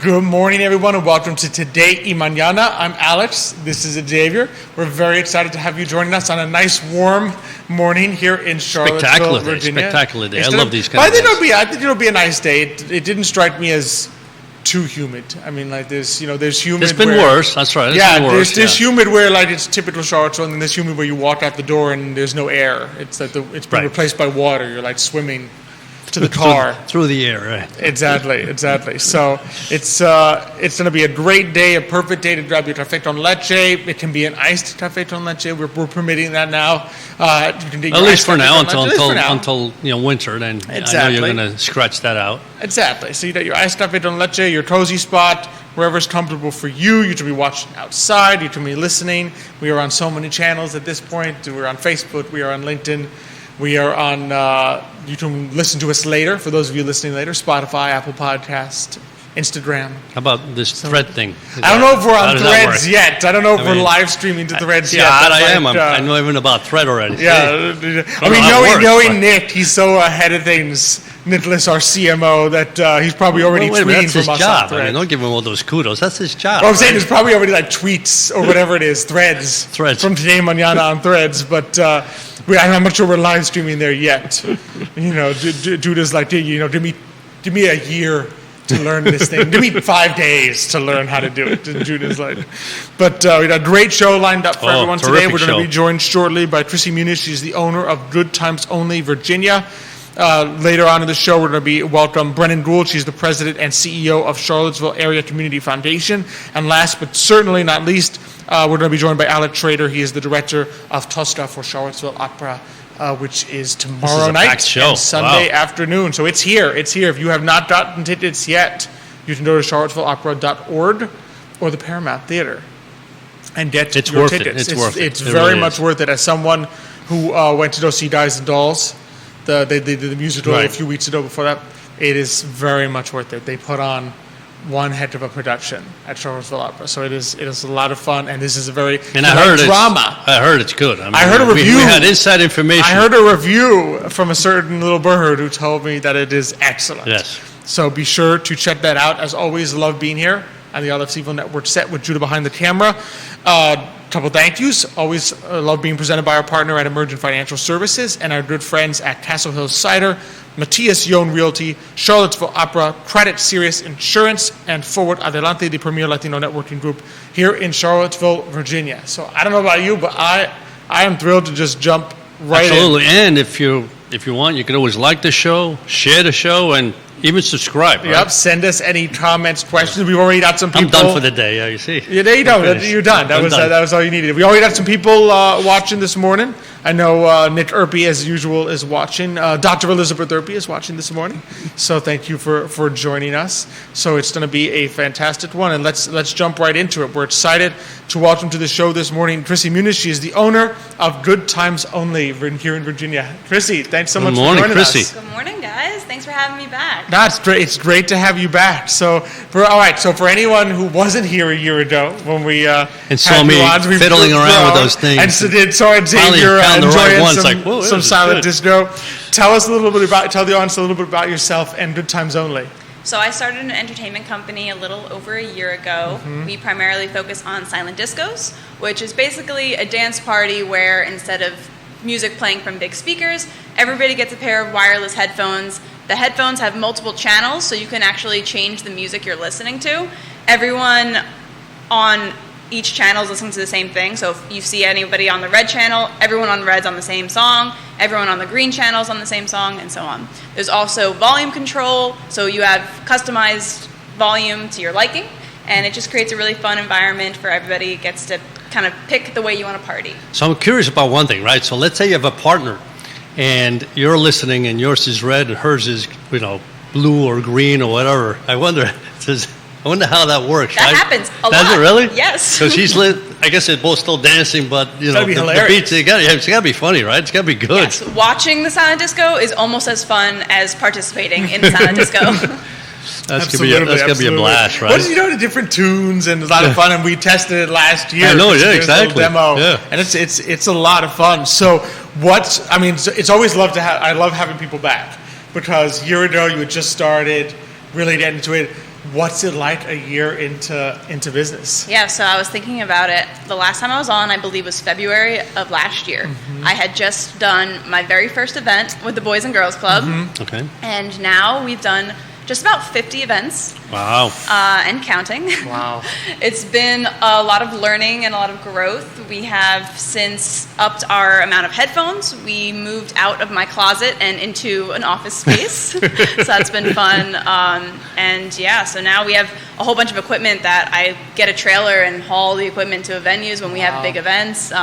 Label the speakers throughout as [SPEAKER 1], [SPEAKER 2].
[SPEAKER 1] Good morning, everyone, and welcome to Today y Mañana. I'm Alex. This is Xavier. We're very excited to have you joining us on a nice, warm morning here in Charlottesville, Virginia.
[SPEAKER 2] Spectacular day. I love these kind of days.
[SPEAKER 1] I think it'll be a nice day. It didn't strike me as too humid. I mean, like there's humid.
[SPEAKER 2] It's been worse. That's right.
[SPEAKER 1] There's humid where like it's typical Charlottesville, and then there's humid where you walk out the door and there's no air. It's like it's been replaced by water. You're like swimming to the car
[SPEAKER 2] through the air, right?
[SPEAKER 1] Exactly. So it's going to be a great day, a perfect day to grab your café con leche. It can be an iced café con leche. We're permitting that now. You can
[SPEAKER 2] at least for now, until winter. Then
[SPEAKER 1] exactly.
[SPEAKER 2] I know you're going to scratch that out.
[SPEAKER 1] Exactly. So you got your iced café con leche, your cozy spot, wherever's comfortable for you. You can be watching outside. You can be listening. We are on so many channels at this point. We're on Facebook. We are on LinkedIn. We are on, you can listen to us later, for those of you listening later, Spotify, Apple Podcast, Instagram.
[SPEAKER 2] How about this thread thing?
[SPEAKER 1] I don't know if we're on Threads yet. I don't know if we're live streaming to Threads yet.
[SPEAKER 2] Yeah, I am. I know even about Thread already.
[SPEAKER 1] Yeah. Knowing Nick, he's so ahead of things. Nicholas, our CMO, that he's probably already tweeting from us on Threads.
[SPEAKER 2] I mean, don't give him all those kudos. That's his job.
[SPEAKER 1] Well, I'm saying there's probably already like tweets or whatever it is, threads. From Today Mañana on Threads, but I'm not sure we're live streaming there yet. Judah's like, give me a year to learn this thing. Give me 5 days to learn how to do it. And Judah's like, but we got a great show lined up for everyone today. We're going to be joined shortly by Krissy Muniz. She's the owner of Good Times Only Virginia. Later on in the show, we're going to welcome Brennan Gould. She's the president and CEO of Charlottesville Area Community Foundation. And last but certainly not least, we're going to be joined by Alek Shrader. He is the director of Tosca for Charlottesville Opera, which is tomorrow night and Sunday afternoon. So it's here. It's here. If you have not gotten tickets yet, you can go to charlottesvilleopera.org or the Paramount Theater and get your tickets. It's very much worth it. As someone who went to go see Guys and Dolls, they did the musical a few weeks ago. Before that, it is very much worth it. They put on one heck of a production at Charlottesville Opera, so it is a lot of fun, and this is a very drama.
[SPEAKER 2] I heard it's good. I mean,
[SPEAKER 1] I heard a review.
[SPEAKER 2] We had inside information.
[SPEAKER 1] I heard a review from a certain little bird who told me that it is excellent.
[SPEAKER 2] Yes.
[SPEAKER 1] So be sure to check that out. As always, love being here on the I Love CVille Network set with Judah behind the camera. Couple thank yous. Always love being presented by our partner at Emergent Financial Services and our good friends at Castle Hill Cider, Matthias Realty, Charlottesville Opera, Craddock Sirius Insurance, and Forward Adelante, the premier Latino networking group here in Charlottesville, Virginia. So I don't know about you, but I am thrilled to just jump right in.
[SPEAKER 2] Absolutely. And if you want, you can always like the show, share the show, and even subscribe. Right?
[SPEAKER 1] Yep. Send us any comments, questions. We've already got some people.
[SPEAKER 2] I'm done for the day. Yeah, you see.
[SPEAKER 1] Yeah, there you go. You're done. That was all you needed. We already got some people watching this morning. I know Nick Urpí, as usual, is watching. Dr. Elizabeth Urpí is watching this morning. So thank you for joining us. So it's going to be a fantastic one, and let's jump right into it. We're excited to welcome to the show this morning Krissy Muniz. She is the owner of Good Times Only here in Virginia. Krissy, thanks so much for joining us.
[SPEAKER 3] Good morning, guys. Thanks for having me back.
[SPEAKER 1] That's great. It's great to have you back. So for anyone who wasn't here a year ago when we
[SPEAKER 2] and saw me fiddling around with those things,
[SPEAKER 1] and saw Xavier enjoying some silent disco, tell the audience a little bit about yourself and Good Times Only.
[SPEAKER 3] So I started an entertainment company a little over a year ago. Mm-hmm. We primarily focus on silent discos, which is basically a dance party where instead of music playing from big speakers, everybody gets a pair of wireless headphones. The headphones have multiple channels, so you can actually change the music you're listening to. Everyone on each channel is listening to the same thing. So if you see anybody on the red channel, everyone on red's on the same song, everyone on the green channel is on the same song, and so on. There's also volume control, so you have customized volume to your liking, and it just creates a really fun environment for everybody. It gets to kind of pick the way you want to party.
[SPEAKER 2] So I'm curious about one thing, right? So let's say you have a partner, and you're listening, and yours is red, and hers is, blue or green or whatever. I wonder how that works.
[SPEAKER 3] That happens a lot.
[SPEAKER 2] Does it really?
[SPEAKER 3] Yes.
[SPEAKER 2] So she's I guess they're both still dancing, but
[SPEAKER 1] the
[SPEAKER 2] beats. It's got to be funny, right? It's got to be good.
[SPEAKER 3] Yes. Watching the silent disco is almost as fun as participating in the silent disco.
[SPEAKER 2] That's gonna be a blast, right?
[SPEAKER 1] The different tunes and a lot of fun, and we tested it last year.
[SPEAKER 2] I know, yeah, exactly.
[SPEAKER 1] Demo,
[SPEAKER 2] yeah.
[SPEAKER 1] And it's a lot of fun. So it's always I love having people back, because a year ago you had just started really getting into it. What's it like a year into business?
[SPEAKER 3] Yeah, so I was thinking about it. The last time I was on, I believe, was February of last year.
[SPEAKER 1] Mm-hmm.
[SPEAKER 3] I had just done my very first event with the Boys and Girls Club.
[SPEAKER 1] Mm-hmm.
[SPEAKER 2] Okay.
[SPEAKER 3] And now we've done just about 50 events.
[SPEAKER 2] Wow.
[SPEAKER 3] And counting.
[SPEAKER 1] Wow.
[SPEAKER 3] It's been a lot of learning and a lot of growth. We have since upped our amount of headphones. We moved out of my closet and into an office space. So that's been fun. And yeah, so now we have a whole bunch of equipment that I get a trailer and haul the equipment to venues when we have big events.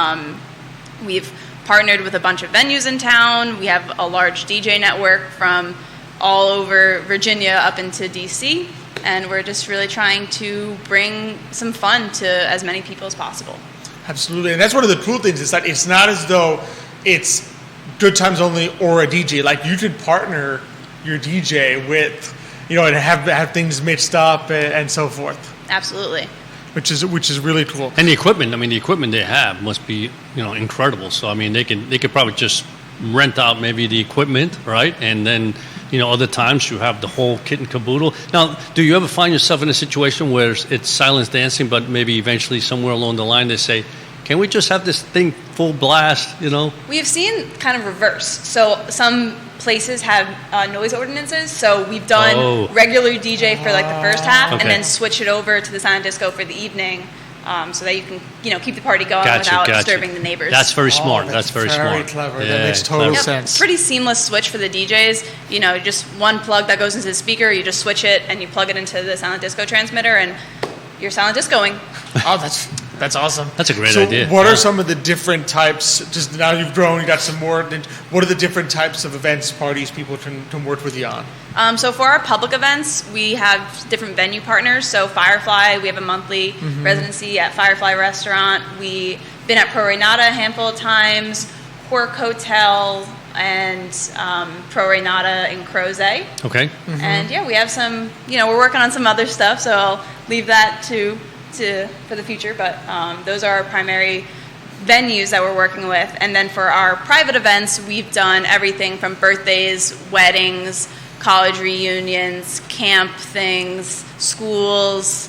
[SPEAKER 3] We've partnered with a bunch of venues in town. We have a large DJ network from all over Virginia up into DC, and we're just really trying to bring some fun to as many people as possible.
[SPEAKER 1] Absolutely, and that's one of the cool things is that it's not as though it's good times only or a DJ. Like you could partner your DJ with, and have things mixed up and so forth.
[SPEAKER 3] Absolutely.
[SPEAKER 1] Which is really cool.
[SPEAKER 2] And the equipment they have must be, incredible. So they could probably just rent out maybe the equipment, right? And then other times you have the whole kit and caboodle. Now, do you ever find yourself in a situation where it's silence dancing, but maybe eventually somewhere along the line they say, can we just have this thing full blast,
[SPEAKER 3] We've seen kind of reverse. So some places have noise ordinances. So we've done regular DJ for like the first half and then switch it over to the silent disco for the evening. So that you can, keep the party going without disturbing the neighbors.
[SPEAKER 2] That's very smart. That's very smart.
[SPEAKER 1] Very clever. Yeah, that makes total sense.
[SPEAKER 3] Pretty seamless switch for the DJs. Just one plug that goes into the speaker. You just switch it and you plug it into the silent disco transmitter, and you're silent discoing.
[SPEAKER 1] Oh, that's awesome.
[SPEAKER 2] That's a great
[SPEAKER 1] so
[SPEAKER 2] idea.
[SPEAKER 1] What are some of the different types? Just now you've grown, you got some more. What are the different types of events, parties people can work with you on?
[SPEAKER 3] So for our public events, we have different venue partners. So Firefly, we have a monthly residency at Firefly Restaurant. We've been at Pro Renata a handful of times, Quirk Hotel, and Pro Renata in Crozet.
[SPEAKER 2] Okay.
[SPEAKER 3] And yeah, we have some, we're working on some other stuff, so I'll leave that for the future. But those are our primary venues that we're working with. And then for our private events, we've done everything from birthdays, weddings, college reunions, camp things, schools,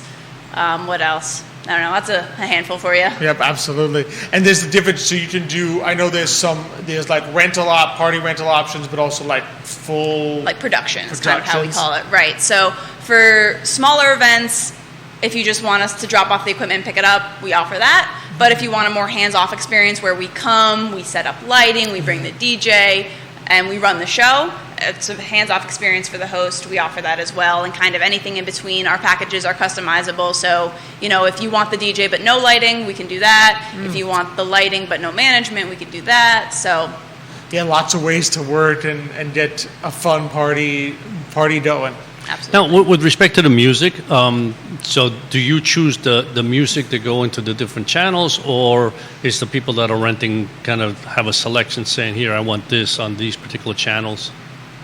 [SPEAKER 3] what else? I don't know, that's a handful for you.
[SPEAKER 1] Yep, absolutely. And there's the difference, so you can do, I know there's like party rental options, but also like full...
[SPEAKER 3] Like productions, kind of how we call it. Right, so for smaller events, if you just want us to drop off the equipment and pick it up, we offer that. But if you want a more hands-off experience where we come, we set up lighting, we bring the DJ, and we run the show, it's a hands-off experience for the host. We offer that as well, and kind of anything in between. Our packages are customizable, so if you want the DJ but no lighting, we can do that. If you want the lighting but no management, we can do that. So
[SPEAKER 1] yeah, lots of ways to work and get a fun party going.
[SPEAKER 3] Absolutely.
[SPEAKER 2] Now, with respect to the music, so do you choose the music to go into the different channels, or is the people that are renting kind of have a selection saying, here, I want this on these particular channels?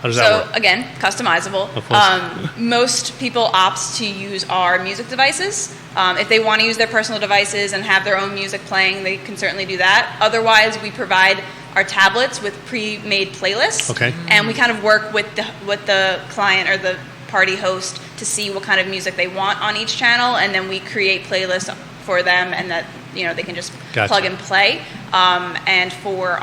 [SPEAKER 2] How does that work?
[SPEAKER 3] So, again, customizable.
[SPEAKER 2] Of course.
[SPEAKER 3] Most people opt to use our music devices. If they want to use their personal devices and have their own music playing, they can certainly do that. Otherwise, we provide our tablets with pre-made playlists.
[SPEAKER 2] Okay.
[SPEAKER 3] And we kind of work with the client or the party host to see what kind of music they want on each channel, and then we create playlists for them, and that they can just plug and play. And for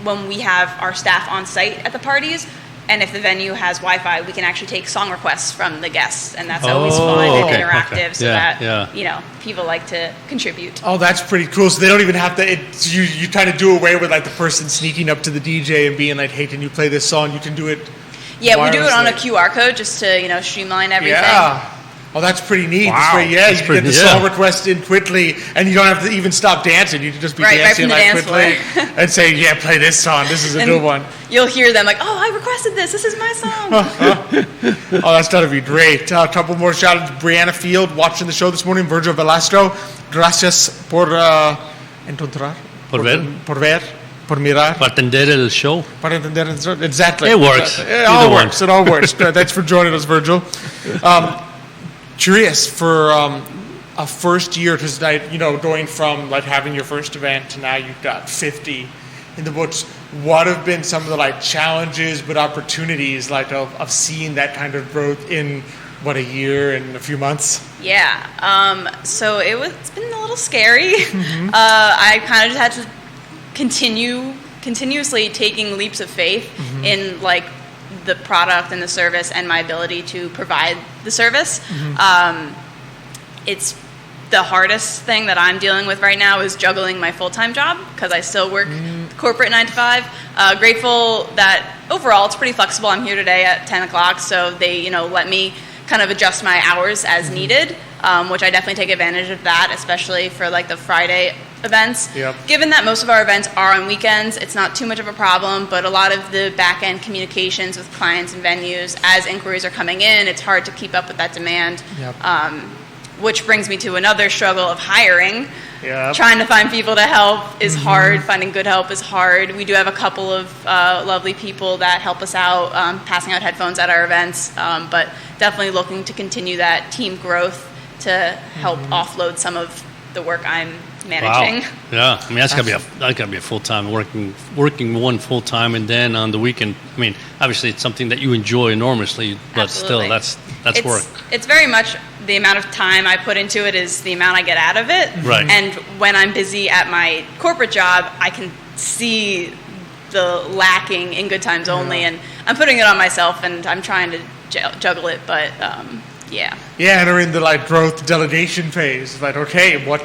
[SPEAKER 3] when we have our staff on site at the parties, and if the venue has Wi-Fi, we can actually take song requests from the guests, and that's always fun and interactive, so that people like to contribute.
[SPEAKER 1] Oh, that's pretty cool. So they don't even have to. You kind of do away with like the person sneaking up to the DJ and being like, "Hey, can you play this song?" You can do it.
[SPEAKER 3] Yeah, we do it on a QR code just to streamline everything.
[SPEAKER 1] Yeah. Oh, that's pretty neat.
[SPEAKER 2] Wow.
[SPEAKER 1] That's great. Yeah, you can get the song request in quickly, and you don't have to even stop dancing. You can just be dancing like quickly and say, "Yeah, play this song. This is a good one."
[SPEAKER 3] You'll hear them like, "Oh, I requested this. This is my song."
[SPEAKER 1] Oh, that's gotta be great. A couple more shout outs. Brianna Field watching the show this morning. Virgil Velasco, gracias por encontrar,
[SPEAKER 2] por ver,
[SPEAKER 1] por mirar,
[SPEAKER 2] para entender el show.
[SPEAKER 1] Para entender el show. Exactly.
[SPEAKER 2] It works.
[SPEAKER 1] It all works. It all works. Thanks for joining us, Virgil. Curious for a first year, because going from like having your first event to now you've got 50 in the books. What have been some of the like challenges but opportunities like of seeing that kind of growth in a year and a few months?
[SPEAKER 3] Yeah. So it's been a little scary. I kind of just had to continuously taking leaps of faith in like the product and the service and my ability to provide the service. It's the hardest thing that I'm dealing with right now is juggling my full-time job because I still work corporate 9 to 5. Grateful that overall it's pretty flexible. I'm here today at 10 o'clock, so they let me kind of adjust my hours as needed, which I definitely take advantage of that, especially for like the Friday events.
[SPEAKER 1] Yep.
[SPEAKER 3] Given that most of our events are on weekends, it's not too much of a problem, but a lot of the back-end communications with clients and venues, as inquiries are coming in, it's hard to keep up with that demand.
[SPEAKER 1] Yep.
[SPEAKER 3] Which brings me to another struggle of hiring.
[SPEAKER 1] Yep.
[SPEAKER 3] Trying to find people to help is hard. Finding good help is hard. We do have a couple of lovely people that help us out, passing out headphones at our events, but definitely looking to continue that team growth to help offload some of the work I'm managing.
[SPEAKER 2] Wow. Yeah, I mean that's gotta be a full time working one full time, and then on the weekend. I mean, obviously it's something that you enjoy enormously, but
[SPEAKER 3] Absolutely.
[SPEAKER 2] still that's work.
[SPEAKER 3] It's very much the amount of time I put into it is the amount I get out of it.
[SPEAKER 2] Right.
[SPEAKER 3] And when I'm busy at my corporate job, I can see the lacking in good times only, and I'm putting it on myself, and I'm trying to juggle it, but yeah.
[SPEAKER 1] Yeah, and are in the like growth delegation phase. Like, okay, who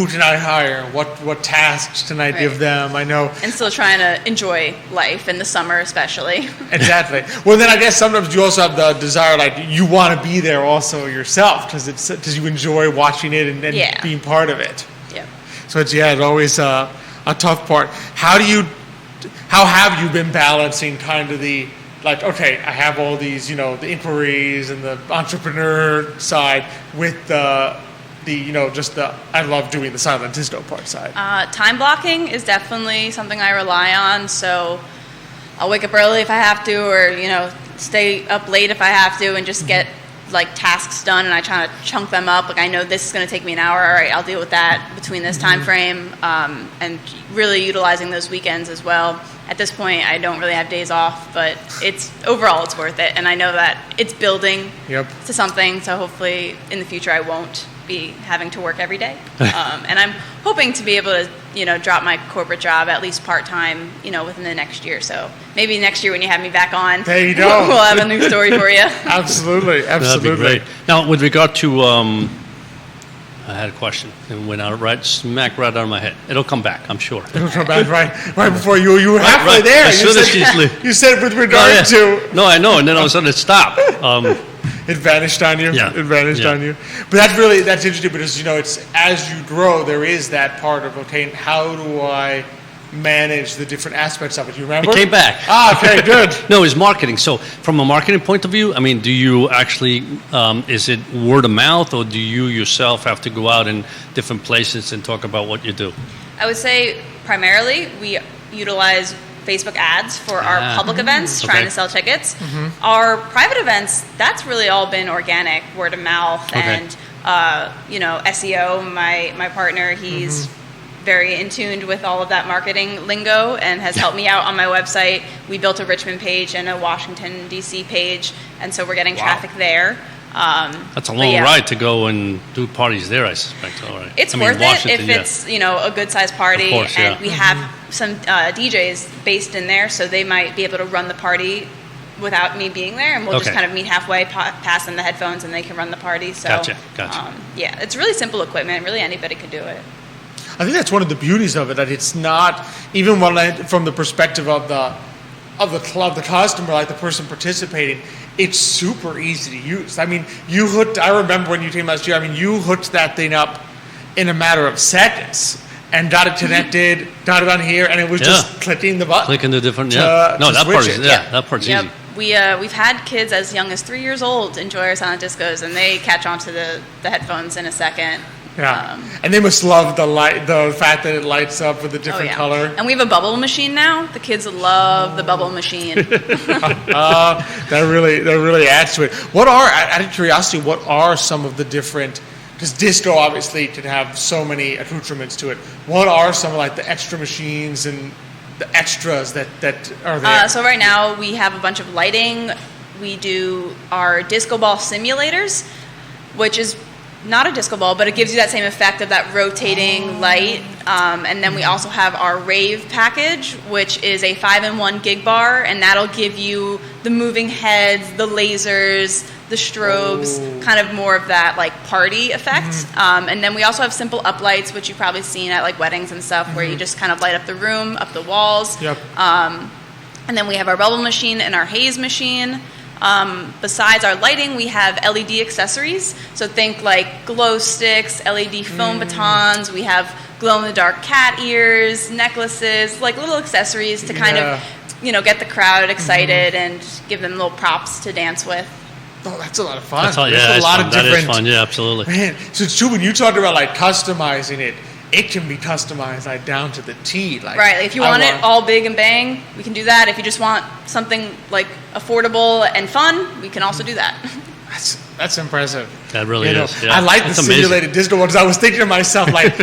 [SPEAKER 1] can I hire? What tasks can I give them? I know.
[SPEAKER 3] And still trying to enjoy life in the summer, especially.
[SPEAKER 1] Exactly. Well, then I guess sometimes you also have the desire, like you want to be there also yourself because you enjoy watching it and being part of it.
[SPEAKER 3] Yeah.
[SPEAKER 1] So it's always a tough part. How have you been balancing kind of the like, okay, I have all these, the inquiries and the entrepreneur side with I love doing the silent disco part side.
[SPEAKER 3] Time blocking is definitely something I rely on. So I'll wake up early if I have to, or stay up late if I have to, and just get like tasks done. And I try to chunk them up. Like I know this is going to take me an hour. All right, I'll deal with that between this time frame, and really utilizing those weekends as well. At this point, I don't really have days off, but it's worth it. And I know that it's building to something. So hopefully in the future, I won't be having to work every day. And I'm hoping to be able to, drop my corporate job at least part-time, within the next year. So maybe next year when you have me back on,
[SPEAKER 1] there you go.
[SPEAKER 3] We'll have a new story for you.
[SPEAKER 1] Absolutely.
[SPEAKER 2] That'd be great. Now, with regard to, I had a question. It went out smack right out of my head. It'll come back, I'm sure.
[SPEAKER 1] It'll come back right before you were halfway there. You said with regard to...
[SPEAKER 2] No, I know, and then all of a sudden it stopped.
[SPEAKER 1] It vanished on you.
[SPEAKER 2] Yeah.
[SPEAKER 1] It vanished on you. But that's interesting because it's as you grow, there is that part of okay, how do I manage the different aspects of it? You remember?
[SPEAKER 2] It came back.
[SPEAKER 1] Okay, good.
[SPEAKER 2] No, it's marketing. So from a marketing point of view, I mean, do you actually is it word of mouth, or do you yourself have to go out in different places and talk about what you do?
[SPEAKER 3] I would say primarily we utilize Facebook ads for our public events, trying to sell tickets. Our private events, that's really all been organic, word of mouth, and SEO. My partner, he's very in tune with all of that marketing lingo and has helped me out on my website. We built a Richmond page and a Washington D.C. page, and so we're getting traffic there.
[SPEAKER 2] That's a long ride to go and do parties there, I suspect. All right.
[SPEAKER 3] It's worth it if it's a good sized party,
[SPEAKER 2] course,
[SPEAKER 3] and we have some DJs based in there, so they might be able to run the party without me being there, and we'll just kind of meet halfway, pass them the headphones, and they can run the party. So,
[SPEAKER 2] Gotcha.
[SPEAKER 3] It's really simple equipment. Really, anybody can do it.
[SPEAKER 1] I think that's one of the beauties of it, that it's not even from the perspective of the club, the customer, like the person participating. It's super easy to use. I mean, I remember when you came last year, you hooked that thing up in a matter of seconds and got it connected, got it on here, and it was just clicking the button.
[SPEAKER 2] Clicking the different, that part's easy.
[SPEAKER 3] We've had kids as young as 3 years old enjoy our silent discos, and they catch on to the headphones in a second.
[SPEAKER 1] Yeah, and they must love the fact that it lights up with a different color.
[SPEAKER 3] And we have a bubble machine now. The kids love the bubble machine.
[SPEAKER 1] That really adds to it. Out of curiosity, what are some of the different? Because disco obviously can have so many accoutrements to it. What are some of like the extra machines and the extras that are there?
[SPEAKER 3] So right now we have a bunch of lighting we do our disco ball simulators, which is not a disco ball, but it gives you that same effect of that rotating light. And then we also have our rave package, which is a 5-in-1 gig bar, and that'll give you the moving heads, the lasers, the strobes, kind of more of that like party effect. And then we also have simple uplights, which you've probably seen at like weddings and stuff, where you just kind of light up the room, up the walls.
[SPEAKER 1] Yep.
[SPEAKER 3] And then we have our bubble machine and our haze machine. Besides our lighting, we have LED accessories. So think like glow sticks, LED foam batons. We have glow-in-the-dark cat ears, necklaces, like little accessories to kind of, get the crowd excited and give them little props to dance with.
[SPEAKER 1] Oh, that's a lot of fun.
[SPEAKER 2] There's a lot of different. That is fun. Yeah, absolutely.
[SPEAKER 1] Man, so it's true when you talked about like customizing it. It can be customized like down to the T. Like,
[SPEAKER 3] right. If you want it all big and bang, we can do that. If you just want something like affordable and fun, we can also do that.
[SPEAKER 1] That's impressive.
[SPEAKER 2] That really is. Yeah.
[SPEAKER 1] I like the simulated disco ones. I was thinking to myself, like,
[SPEAKER 2] do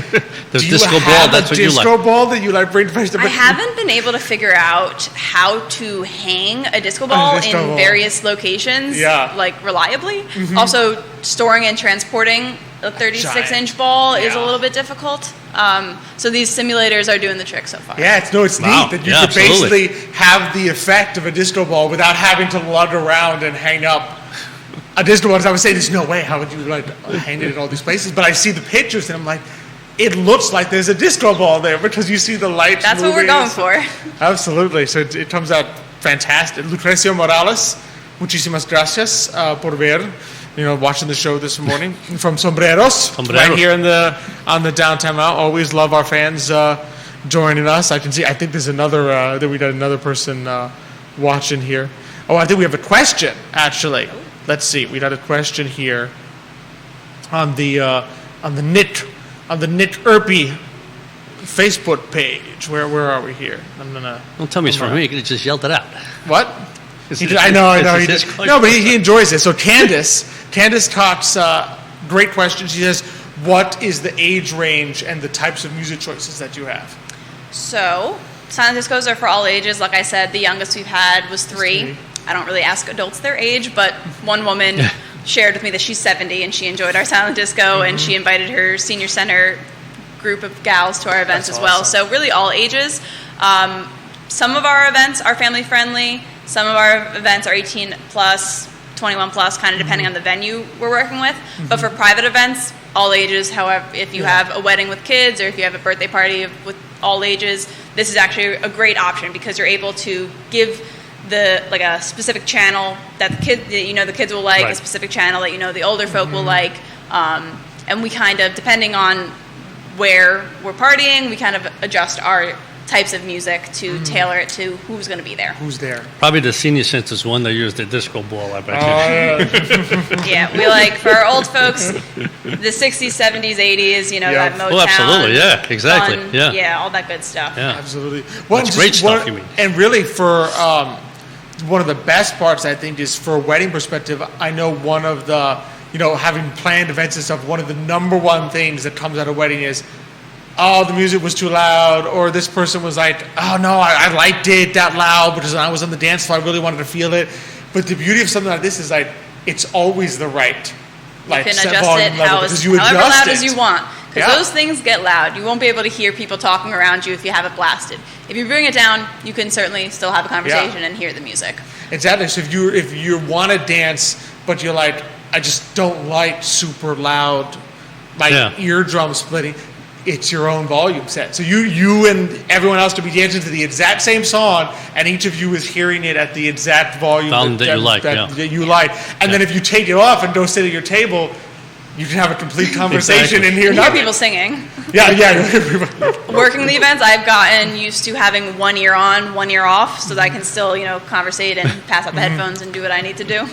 [SPEAKER 2] you disco ball,
[SPEAKER 1] have a disco ball that you like bring to
[SPEAKER 3] I haven't been able to figure out how to hang a disco ball in various locations, like reliably. Also, storing and transporting a 36-inch ball is a little bit difficult. So these simulators are doing the trick so far.
[SPEAKER 1] Yeah, it's neat that you could basically have the effect of a disco ball without having to lug around and hang up a disco ball. I was saying, there's no way. How would you like hang it in all these places? But I see the pictures and I'm like, it looks like there's a disco ball there because you see the lights.
[SPEAKER 3] That's moving. What we're going for.
[SPEAKER 1] Absolutely. So it comes out fantastic. Lucrecio Morales, muchísimas gracias por ver. Watching the show this morning from Sombreros. Right here on the downtown mall. Always love our fans joining us. I think there's another, we got another person watching here. Oh, I think we have a question, actually. Let's see. We got a question here on the Knit Urpí Facebook page. Where are we here?
[SPEAKER 2] Don't tell me it's from me. You could have just yelled it out.
[SPEAKER 1] What? I know. He did. No, but he enjoys it. So Candace talks, great question. She says, what is the age range and the types of music choices that you have?
[SPEAKER 3] So, silent discos are for all ages. Like I said, the youngest we've had was 3. I don't really ask adults their age, but one woman shared with me that she's 70 and she enjoyed our silent disco and she invited her senior center group of gals to our events as well. So really all ages. Some of our events are family friendly. Some of our events are 18 plus, 21 plus, kind of depending on the venue we're working with. But for private events, all ages. However, if you have a wedding with kids or if you have a birthday party with all ages, this is actually a great option because you're able to give a specific channel that the kids will like, a specific channel that the older folk will like, and we kind of, depending on where we're partying, we kind of adjust our types of music to tailor it to who's going to be there.
[SPEAKER 1] Who's there?
[SPEAKER 2] Probably the senior centers one that used the disco ball, I bet you.
[SPEAKER 3] Yeah, we like, for our old folks, the 60s, 70s, 80s, that Motown.
[SPEAKER 2] Oh, absolutely, yeah, exactly.
[SPEAKER 3] Fun, yeah, all that good stuff.
[SPEAKER 2] Yeah.
[SPEAKER 1] Absolutely.
[SPEAKER 2] That's great stuff, you mean.
[SPEAKER 1] And really for one of the best parts, I think, is for a wedding perspective, I know one of the, having planned events and stuff, one of the number one things that comes out of wedding is, oh, the music was too loud, or this person was like, oh no, I liked it that loud because when I was on the dance floor, I really wanted to feel it. But the beauty of something like this is like, it's always the right
[SPEAKER 3] you can adjust it however loud as you want. Because those things get loud. You won't be able to hear people talking around you if you have it blasted. If you bring it down, you can certainly still have a conversation and hear the music.
[SPEAKER 1] Exactly. So if you want to dance, but you're like, I just don't like super loud, eardrum splitting, it's your own volume set. So you and everyone else to be dancing to the exact same song, and each of you is hearing it at the exact volume that you like. And then if you take it off and go sit at your table, you can have a complete conversation and hear nothing.
[SPEAKER 3] People singing.
[SPEAKER 1] Yeah.
[SPEAKER 3] Working the events, I've gotten used to having one ear on, one ear off, so that I can still, conversate and pass out the headphones and do what I need to do.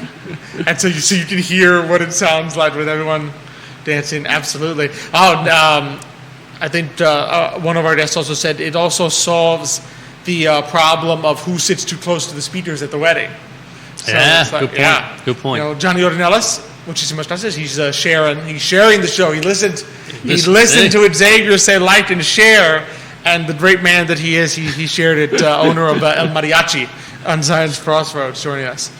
[SPEAKER 1] And so you can hear what it sounds like with everyone dancing. Absolutely. I think one of our guests also said it also solves the problem of who sits too close to the speakers at the wedding.
[SPEAKER 2] So good point.
[SPEAKER 1] Johnny Ornelas, muchísimas gracias. He's sharing the show. He listened to Xavier say like and share, and the great man that he is, he shared it. Owner of El Mariachi on Zion's Crossroads, joining us.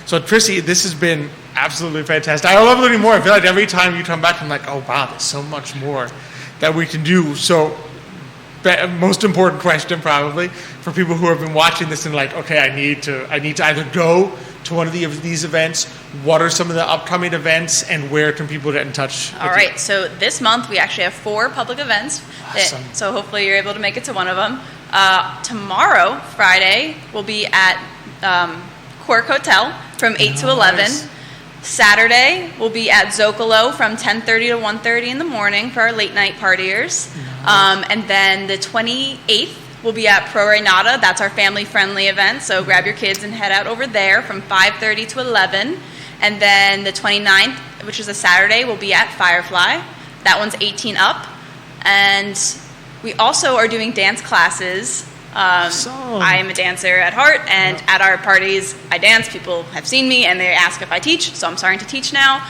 [SPEAKER 1] So Krissy, this has been absolutely fantastic. I love learning more. I feel like every time you come back, I'm like, oh wow, there's so much more that we can do. So most important question probably for people who have been watching this and like, okay, I need to either go to one of these events. What are some of the upcoming events, and where can people get in touch?
[SPEAKER 3] All right, so this month we actually have 4 public events.
[SPEAKER 1] Awesome.
[SPEAKER 3] So hopefully you're able to make it to one of them. Tomorrow, Friday, we'll be at Cork Hotel from 8 to 11.
[SPEAKER 1] Nice.
[SPEAKER 3] Saturday, we'll be at Zocalo from 10:30 to 1:30 in the morning for our late night partiers. And then the 28th, we'll be at Pro Renata. That's our family-friendly event, so grab your kids and head out over there from 5:30 to 11. And then the 29th, which is a Saturday, we'll be at Firefly. That one's 18 up. And we also are doing dance classes. I am a dancer at heart, and at our parties, I dance. People have seen me, and they ask if I teach, so I'm starting to teach now.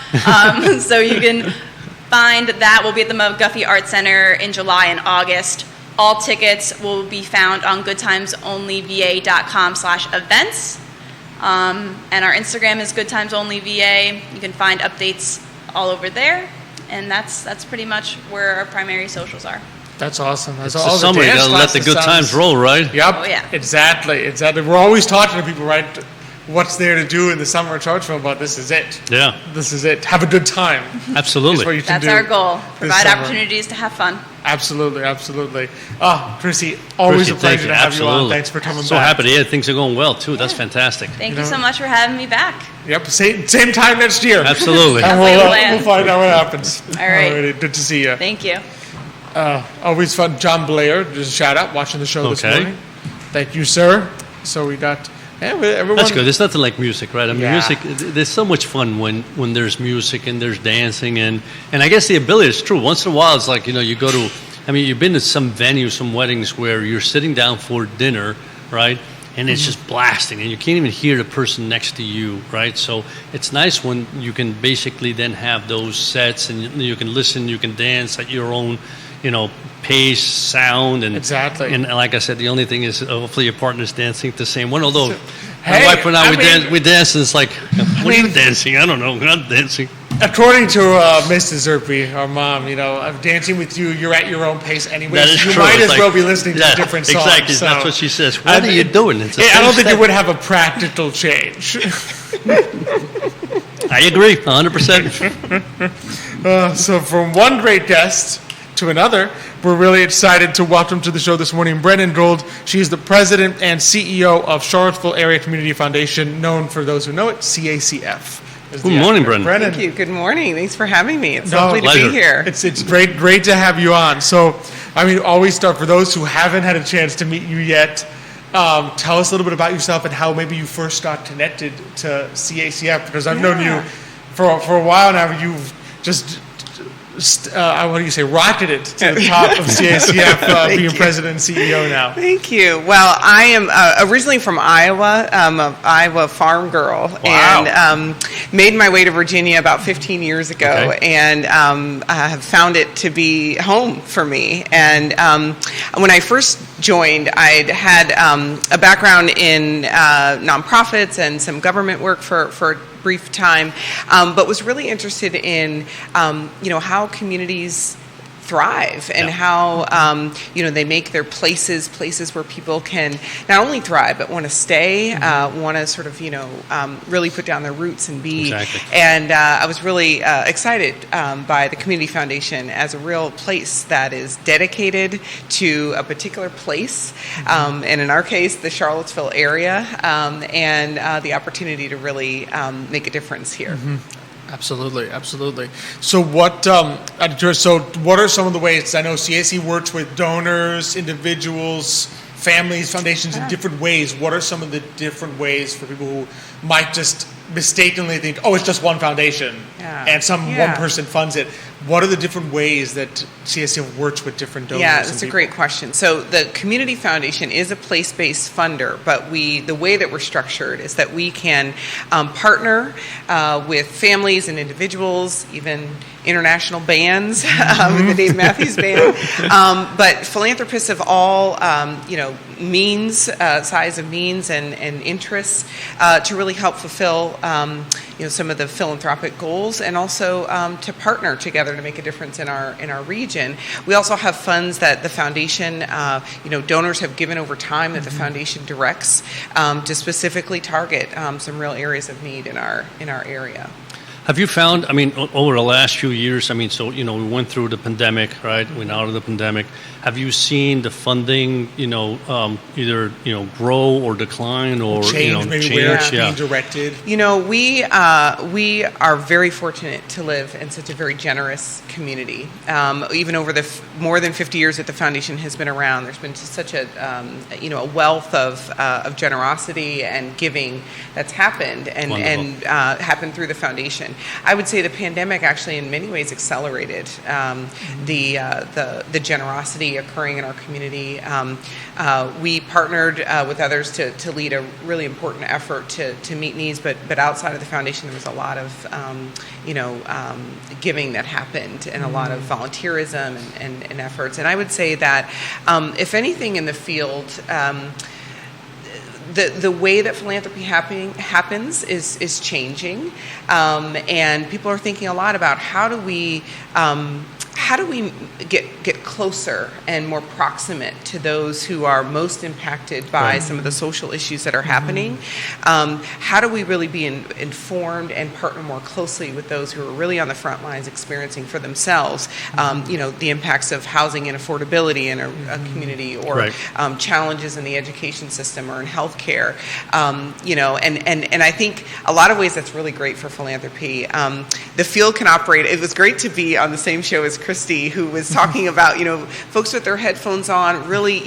[SPEAKER 3] So you can find that. We'll be at the McGuffey Art Center in July and August. All tickets will be found on goodtimesonlyva.com/events. And our Instagram is goodtimesonlyva. You can find updates all over there. And that's pretty much where our primary socials are.
[SPEAKER 1] That's awesome. That's
[SPEAKER 2] It's
[SPEAKER 1] all
[SPEAKER 2] the summer. You got to let the good times roll, right?
[SPEAKER 1] Yep.
[SPEAKER 3] Oh, yeah.
[SPEAKER 1] Exactly. We're always talking to people, right? What's there to do in the summer in Charlottesville? But this is it.
[SPEAKER 2] Yeah.
[SPEAKER 1] This is it. Have a good time.
[SPEAKER 2] Absolutely.
[SPEAKER 1] Is what you can
[SPEAKER 3] That's
[SPEAKER 1] do
[SPEAKER 3] our goal. Provide
[SPEAKER 1] summer.
[SPEAKER 3] opportunities to have fun.
[SPEAKER 1] Absolutely. Krissy, always
[SPEAKER 2] Krissy,
[SPEAKER 1] a pleasure to have
[SPEAKER 2] absolutely.
[SPEAKER 1] you on. Thanks for coming
[SPEAKER 2] so
[SPEAKER 1] back.
[SPEAKER 2] happy to hear things are going well, too. That's fantastic.
[SPEAKER 3] Thank you so much for having me back.
[SPEAKER 1] Yep. Same time next year.
[SPEAKER 2] Absolutely.
[SPEAKER 1] And
[SPEAKER 3] Sounds like a
[SPEAKER 1] we'll
[SPEAKER 3] plan.
[SPEAKER 1] find out what happens.
[SPEAKER 3] All right.
[SPEAKER 1] Alrighty, good to see you.
[SPEAKER 3] Thank you.
[SPEAKER 1] Always fun. John Blair, just a shout out, watching the show this
[SPEAKER 2] Okay.
[SPEAKER 1] morning. Thank you, sir. So we got everyone.
[SPEAKER 2] That's good. There's nothing like music, right? I mean,
[SPEAKER 1] Yeah.
[SPEAKER 2] music, there's so much fun when there's music and there's dancing. And I guess the ability is true. Once in a while, it's like, you go to, you've been to some venues, some weddings where you're sitting down for dinner, right? And it's just blasting, and you can't even hear the person next to you, right? So it's nice when you can basically then have those sets, and you can listen, you can dance at your own, pace, sound, and
[SPEAKER 1] Exactly.
[SPEAKER 2] And like I said, the only thing is hopefully your partner's dancing the same one. Although
[SPEAKER 1] Hey,
[SPEAKER 2] my wife and I,
[SPEAKER 1] I mean-
[SPEAKER 2] we dance, and it's like, what are you dancing? I don't know. We're not dancing.
[SPEAKER 1] According to Mrs. Urpí, our mom, I'm dancing with you. You're at your own pace anyway.
[SPEAKER 2] That is
[SPEAKER 1] so you
[SPEAKER 2] true.
[SPEAKER 1] might
[SPEAKER 2] It's
[SPEAKER 1] as
[SPEAKER 2] like-
[SPEAKER 1] well be listening to
[SPEAKER 2] yeah,
[SPEAKER 1] different songs.
[SPEAKER 2] exactly.
[SPEAKER 1] So.
[SPEAKER 2] That's what she says. What are you doing? It's a
[SPEAKER 1] I don't
[SPEAKER 2] same
[SPEAKER 1] think it
[SPEAKER 2] step.
[SPEAKER 1] would have a practical change.
[SPEAKER 2] I agree, 100%.
[SPEAKER 1] So from one great guest to another, we're really excited to welcome to the show this morning Brennan Gould. She's the president and CEO of Charlottesville Area Community Foundation, known for those who know it, CACF.
[SPEAKER 2] Good morning, Brennan.
[SPEAKER 4] Thank you. Good morning. Thanks for having me. It's
[SPEAKER 1] No,
[SPEAKER 4] lovely to
[SPEAKER 2] pleasure.
[SPEAKER 4] be here.
[SPEAKER 1] It's great to have you on. So, always start for those who haven't had a chance to meet you yet. Tell us a little bit about yourself and how maybe you first got connected to CACF, because I've known you for a while now. You've just rocketed to the top of CACF, being president and CEO now.
[SPEAKER 4] Thank you. Well, I am originally from Iowa. I'm an Iowa farm girl.
[SPEAKER 1] Wow.
[SPEAKER 4] And made my way to Virginia about 15 years ago.
[SPEAKER 2] Okay.
[SPEAKER 4] And I have found it to be home for me. And when I first joined, I'd had a background in nonprofits and some government work for a brief time, but was really interested in how communities thrive and how they make their places where people can not only thrive but want to stay, want to sort of really put down their roots and be.
[SPEAKER 2] Exactly.
[SPEAKER 4] And I was really excited by the Community Foundation as a real place that is dedicated to a particular place, and in our case, the Charlottesville area, and the opportunity to really make a difference here.
[SPEAKER 1] Absolutely. So what are some of the ways? I know CAC works with donors, individuals, families, foundations in different ways. What are some of the different ways for people who might just mistakenly think, oh, it's just one foundation and one person funds it? What are the different ways that CAC works with different donors?
[SPEAKER 4] Yeah, that's a great question. So the Community Foundation is a place-based funder, but the way that we're structured is that we can partner with families and individuals, even international bands, with the Dave Matthews Band, but philanthropists of all size of means and interests to really help fulfill some of the philanthropic goals, and also to partner together to make a difference in our region. We also have funds that the foundation, donors have given over time that the foundation directs to specifically target some real areas of need in our area.
[SPEAKER 2] Have you found, over the last few years, we went through the pandemic, right? We're out of the pandemic. Have you seen the funding, either, grow or decline or
[SPEAKER 1] change? Where it's being directed?
[SPEAKER 4] We are very fortunate to live in such a very generous community. Even over the more than 50 years that the foundation has been around, there's been just such a wealth of generosity and giving that's happened and happened through the foundation. I would say the pandemic actually in many ways accelerated the generosity occurring in our community. We partnered with others to lead a really important effort to meet needs, but outside of the foundation there was a lot of giving that happened and a lot of volunteerism and efforts. And I would say that if anything in the field, the way that philanthropy happens is changing, and people are thinking a lot about how do we get closer and more proximate to those who are most impacted by some of the social issues that are happening? How do we really be informed and partner more closely with those who are really on the front lines experiencing for themselves, the impacts of housing and affordability in a community, or challenges in the education system or in healthcare, and I think a lot of ways that's really great for philanthropy. The field can operate. It was great to be on the same show as Krissy, who was talking about, folks with their headphones on, really,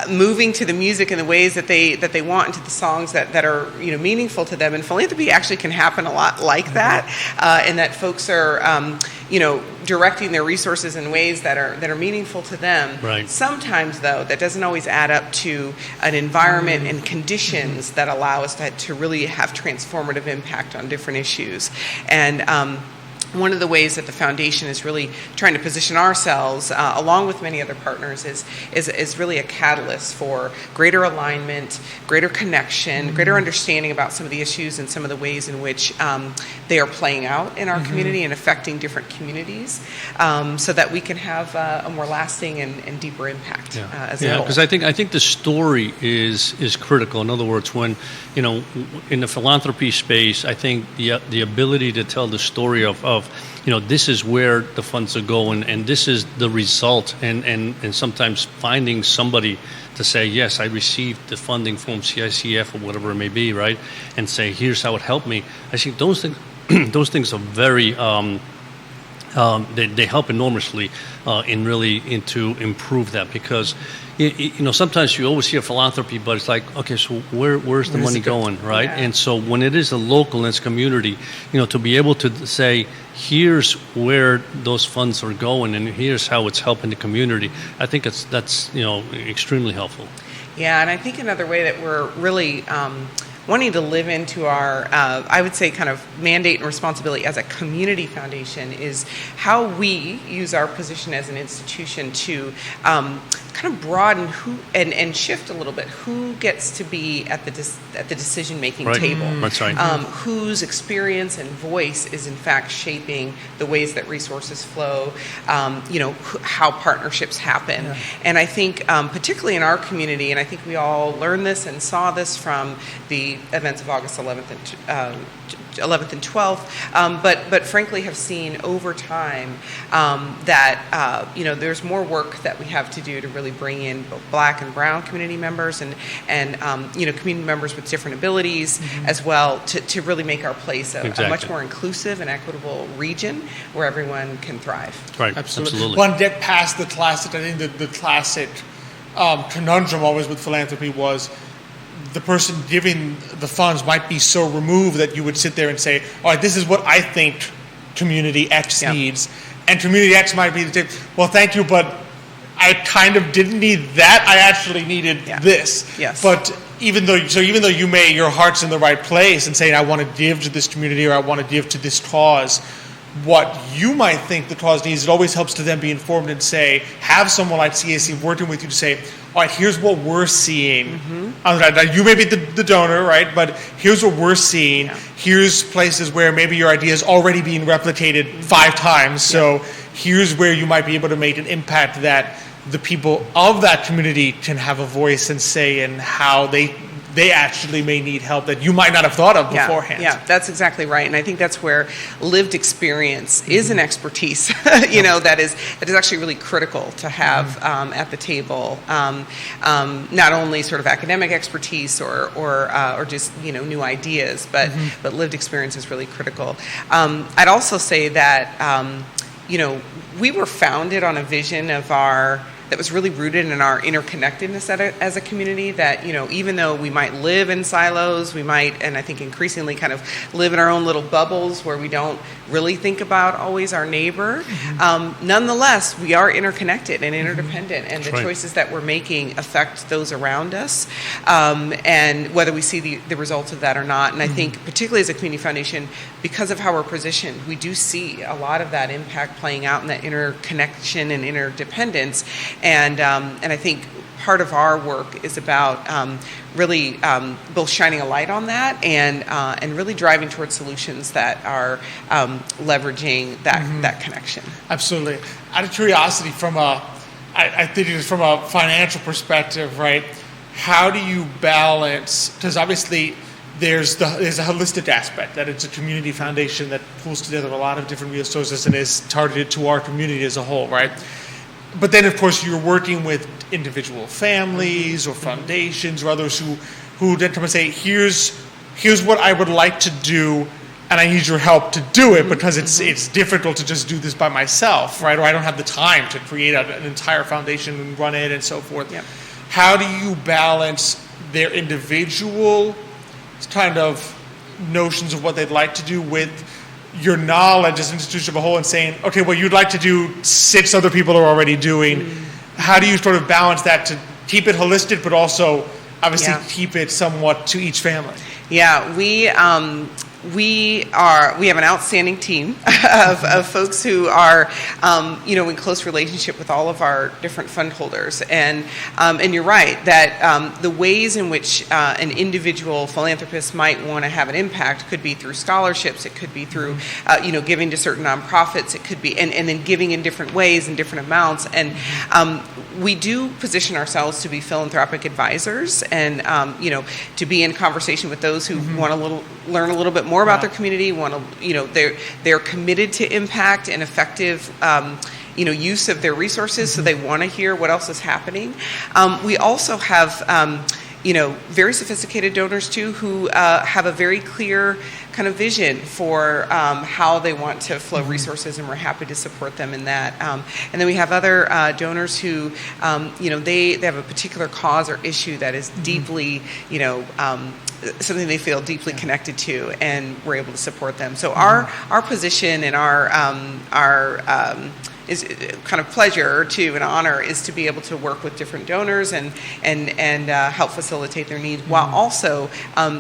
[SPEAKER 4] moving to the music in the ways that they want, and to the songs that are, meaningful to them. And philanthropy actually can happen a lot like that, and that folks are, directing their resources in ways that are meaningful to them.
[SPEAKER 2] Right.
[SPEAKER 4] Sometimes, though, that doesn't always add up to an environment and conditions that allow us to really have transformative impact on different issues. And one of the ways that the foundation is really trying to position ourselves, along with many other partners, is really a catalyst for greater alignment, greater connection, greater understanding about some of the issues and some of the ways in which they are playing out in our community and affecting different communities, so that we can have a more lasting and deeper impact as a whole.
[SPEAKER 2] Because I think the story is critical. In other words, when in the philanthropy space, I think the ability to tell the story of this is where the funds are going, and this is the result, and sometimes finding somebody to say, yes, I received the funding from CICF or whatever it may be, right, and say, here's how it helped me. I think those things are very they help enormously to improve that, because sometimes you always hear philanthropy, but it's like, okay, so where's the money going, right? Yeah. And so when it is a local and it's community, to be able to say, here's where those funds are going and here's how it's helping the community, I think that's extremely helpful.
[SPEAKER 4] Yeah, and I think another way that we're really wanting to live into our, I would say, kind of mandate and responsibility as a community foundation is how we use our position as an institution to kind of broaden who and shift a little bit who gets to be at the decision-making table.
[SPEAKER 2] That's right.
[SPEAKER 4] Whose experience and voice is in fact shaping the ways that resources flow, how partnerships happen. Yeah. And I think particularly in our community, and I think we all learned this and saw this from the events of August 11th and 12th, but frankly have seen over time that there's more work that we have to do to really bring in both Black and Brown community members and community members with different abilities as well to really make our place a much more inclusive and equitable region where everyone can thrive.
[SPEAKER 2] Right,
[SPEAKER 1] absolutely. One get past the classic, I think the classic conundrum always with philanthropy was the person giving the funds might be so removed that you would sit there and say, all right, this is what I think community X needs. And community X might be the same. Well, thank you, but I kind of didn't need that. I actually needed this.
[SPEAKER 4] Yes.
[SPEAKER 1] But even though your heart's in the right place and saying, I want to give to this community or I want to give to this cause, what you might think the cause needs, it always helps to then be informed and say, have someone like CAC working with you to say, all right, here's what we're seeing. Now, you may be the donor, right? But here's what we're seeing. Here's places where maybe your idea is already being replicated 5 times. So here's where you might be able to make an impact that the people of that community can have a voice and say in how they actually may need help that you might not have thought of beforehand.
[SPEAKER 4] Yeah, that's exactly right. And I think that's where lived experience is an expertise, that is actually really critical to have at the table. Not only sort of academic expertise or just, new ideas, but lived experience is really critical. I'd also say that, we were founded on a vision of that was really rooted in our interconnectedness as a community, that, even though we might live in silos, we might, and I think increasingly kind of live in our own little bubbles where we don't really think about always our neighbor, nonetheless, we are interconnected and interdependent, and the choices that we're making affect those around us, and whether we see the results of that or not. And I think, particularly as a community foundation, because of how we're positioned, we do see a lot of that impact playing out in that interconnection and interdependence. And I think part of our work is about really both shining a light on that and really driving towards solutions that are leveraging that connection.
[SPEAKER 1] Absolutely. Out of curiosity, I think it's from a financial perspective, right? How do you balance? Because obviously there's a holistic aspect, that it's a community foundation that pulls together a lot of different resources and is targeted to our community as a whole, right? But then, of course, you're working with individual families or foundations or others who then come and say, here's what I would like to do, and I need your help to do it because it's difficult to just do this by myself, right? Or I don't have the time to create an entire foundation and run it and so forth. Yep. How do you balance their individual kind of notions of what they'd like to do with your knowledge as an institution of a whole, and saying, okay, what you'd like to do, 6 other people are already doing. How do you sort of balance that to keep it holistic, but also obviously keep it somewhat to each family? Yeah, we have an outstanding team of folks who are, in close relationship with all of our different fund holders. And you're right that the ways in which an individual philanthropist might want to have an impact could be through scholarships, it could be through, giving to certain nonprofits, it could be, and then giving in different ways in different amounts. And we do position ourselves to be philanthropic advisors and, to be in conversation with those who want to learn a little bit more about their community, they're committed to impact and effective use of their resources, so they want to hear what else is happening. We also have very sophisticated donors too, who have a very clear kind of vision for how they want to flow resources, and we're happy to support them in that. And then we have other donors who, they have a particular cause or issue that is deeply, something they feel deeply connected to, and we're able to support them. So our position and our is kind of pleasure to an honor is to be able to work with different donors and help facilitate their needs, while also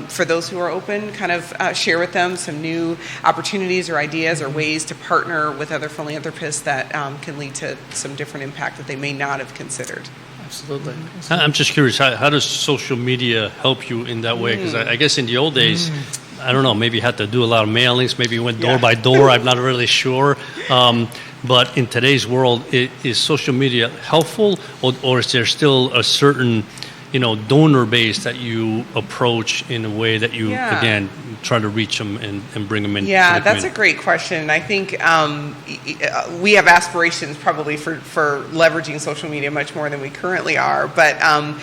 [SPEAKER 1] for those who are open, kind of share with them some new opportunities or ideas or ways to partner with other philanthropists that can lead to some different impact that they may not have considered. Absolutely.
[SPEAKER 2] I'm just curious, how does social media help you in that way? Because I guess in the old days, I don't know, maybe you had to do a lot of mailings, maybe you went door by door, I'm not really sure. But in today's world, is social media helpful, or is there still a certain, donor base that you approach in a way that you, again, try to reach them and bring them in?
[SPEAKER 4] Yeah, that's a great question. I think we have aspirations probably for leveraging social media much more than we currently are. But and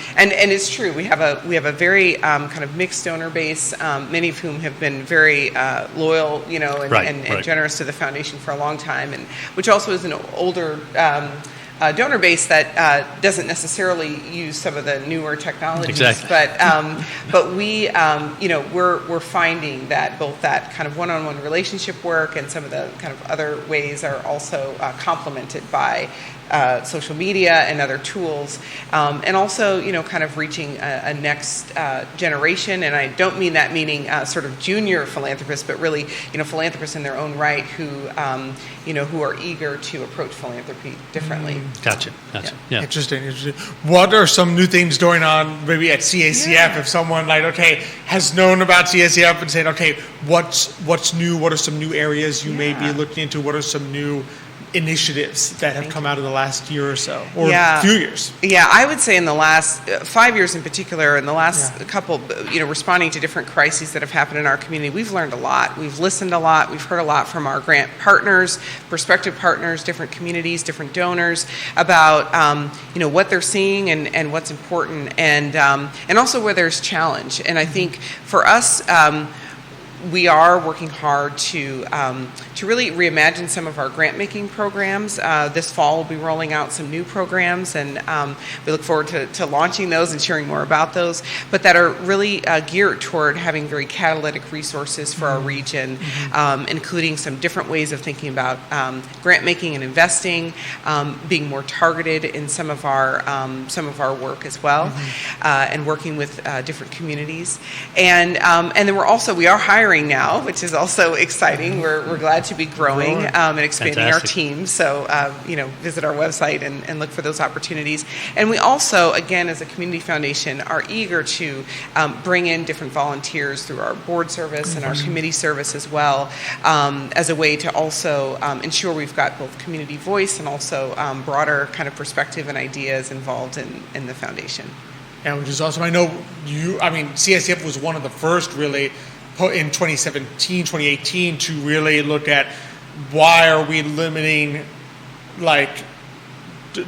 [SPEAKER 4] it's true, we have a very kind of mixed donor base, many of whom have been very loyal, and generous to the foundation for a long time, and which also is an older donor base that doesn't necessarily use some of the newer technologies.
[SPEAKER 2] Exactly.
[SPEAKER 4] But we, we're finding that both that kind of one-on-one relationship work and some of the kind of other ways are also complemented by social media and other tools, and also, kind of reaching a next generation. And I don't mean that meaning sort of junior philanthropists, but really, philanthropists in their own right who, who are eager to approach philanthropy differently.
[SPEAKER 2] Gotcha. Yeah.
[SPEAKER 1] Interesting. What are some new things going on maybe at CACF if someone has known about CACF and saying, okay, what's new? What are some new areas you may be looking into? What are some new initiatives that have come out of the last year or so, or few years?
[SPEAKER 4] Yeah, I would say in the last 5 years in particular, in the last couple, responding to different crises that have happened in our community, we've learned a lot. We've listened a lot. We've heard a lot from our grant partners, prospective partners, different communities, different donors about, what they're seeing and what's important, and also where there's challenge. And I think for us, we are working hard to really reimagine some of our grant-making programs. This fall, we'll be rolling out some new programs, and we look forward to launching those and sharing more about those, but that are really geared toward having very catalytic resources for our region, including some different ways of thinking about grant-making and investing, being more targeted in some of our work as well, and working with different communities. And then we are hiring now, which is also exciting. We're glad to be growing and expanding our team. So, visit our website and look for those opportunities. And we also, again, as a community foundation, are eager to bring in different volunteers through our board service and our committee service as well, as a way to also ensure we've got both community voice and also broader kind of perspective and ideas involved in the foundation.
[SPEAKER 1] And which is awesome. I know CSF was one of the first really in 2017, 2018 to really look at why are we limiting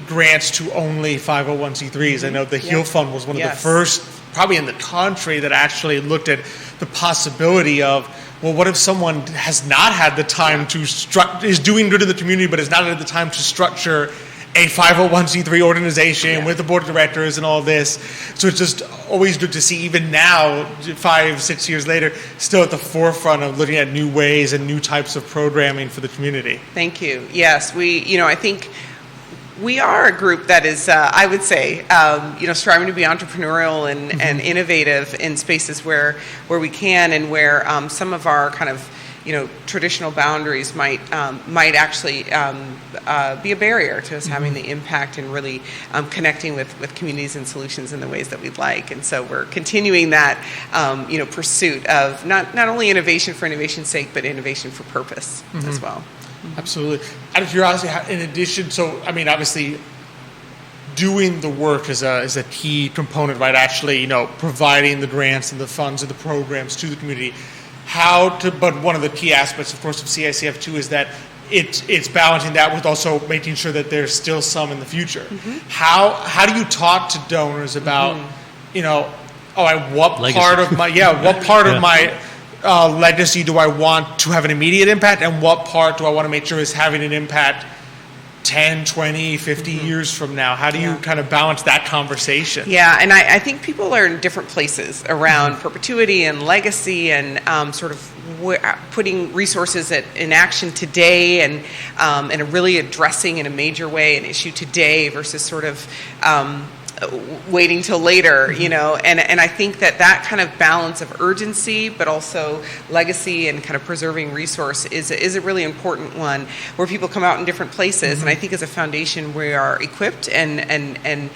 [SPEAKER 1] grants to only 501c3s. I know the HEAL Fund was one of the first, probably in the country, that actually looked at the possibility of, well, what if someone has not had the time to is doing good in the community but has not had the time to structure a 501c3 organization with the board of directors and all of this. So it's just always good to see, even now, 5-6 years later, still at the forefront of looking at new ways and new types of programming for the community.
[SPEAKER 4] Thank you. Yes, I think we are a group that is, I would say, striving to be entrepreneurial and innovative in spaces where we can, and where some of our kind of traditional boundaries might actually be a barrier to us having the impact and really connecting with communities and solutions in the ways that we'd like. And so we're continuing that pursuit of not only innovation for innovation's sake, but innovation for purpose as well.
[SPEAKER 1] Absolutely. Out of curiosity, in addition, obviously doing the work is a key component, right? Actually, providing the grants and the funds and the programs to the community. But one of the key aspects, of course, of CICF too is that it's balancing that with also making sure that there's still some in the future. How do you talk to donors about, what part of my legacy do I want to have an immediate impact, and what part do I want to make sure is having an impact 10, 20, 50 years from now? How do you kind of balance that conversation?
[SPEAKER 4] Yeah, and I think people are in different places around perpetuity and legacy and sort of putting resources in action today and really addressing in a major way an issue today versus sort of waiting till later, and I think that kind of balance of urgency, but also legacy and kind of preserving resource is a really important one, where people come out in different places. And I think as a foundation, we are equipped and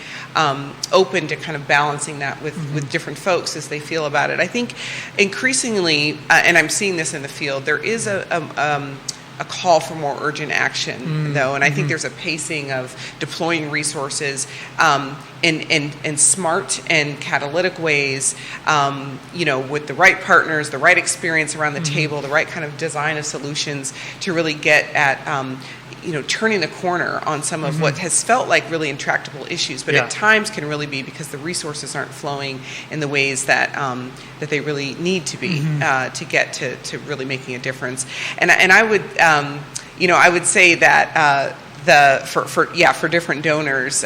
[SPEAKER 4] open to kind of balancing that with different folks as they feel about it. I think increasingly, and I'm seeing this in the field, there is a call for more urgent action, though, and I think there's a pacing of deploying resources in smart and catalytic ways, with the right partners, the right experience around the table, the right kind of design of solutions to really get at turning the corner on some of what has felt like really intractable issues, but at times can really be because the resources aren't flowing in the ways that that they really need to be to get to really making a difference. And I would I would say that for different donors,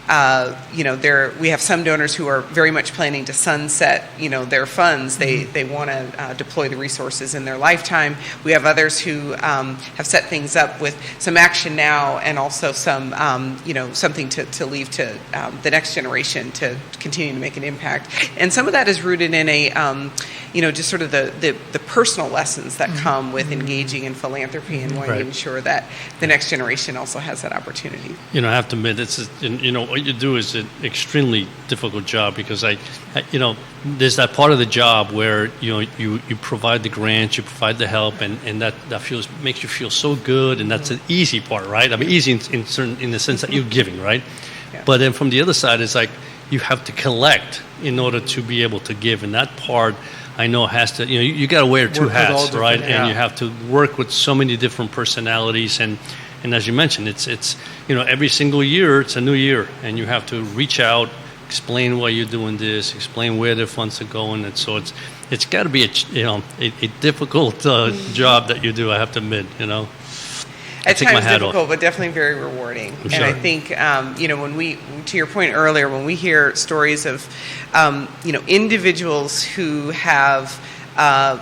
[SPEAKER 4] we have some donors who are very much planning to sunset, their funds. They want to deploy the resources in their lifetime. We have others who have set things up with some action now and also some, something to leave to the next generation to continue to make an impact. And some of that is rooted in a, just sort of the personal lessons that come with engaging in philanthropy and wanting to ensure that the next generation also has that opportunity.
[SPEAKER 2] I have to admit, what you do is an extremely difficult job because there's that part of the job where you provide the grants, you provide the help, and that makes you feel so good, and that's an easy part, right? I mean, easy in the sense that you're giving, right?
[SPEAKER 4] Yeah.
[SPEAKER 2] But then from the other side, it's like you have to collect in order to be able to give, and that part I know has to, you got to wear two hats, right?
[SPEAKER 1] Yeah.
[SPEAKER 2] And you have to work with so many different personalities, and as you mentioned, it's every single year it's a new year, and you have to reach out, explain why you're doing this, explain where the funds are going, and so it's got to be a difficult job that you do. I have to admit,
[SPEAKER 4] At times difficult, but definitely very rewarding. And I think, when we, to your point earlier, when we hear stories of, individuals who have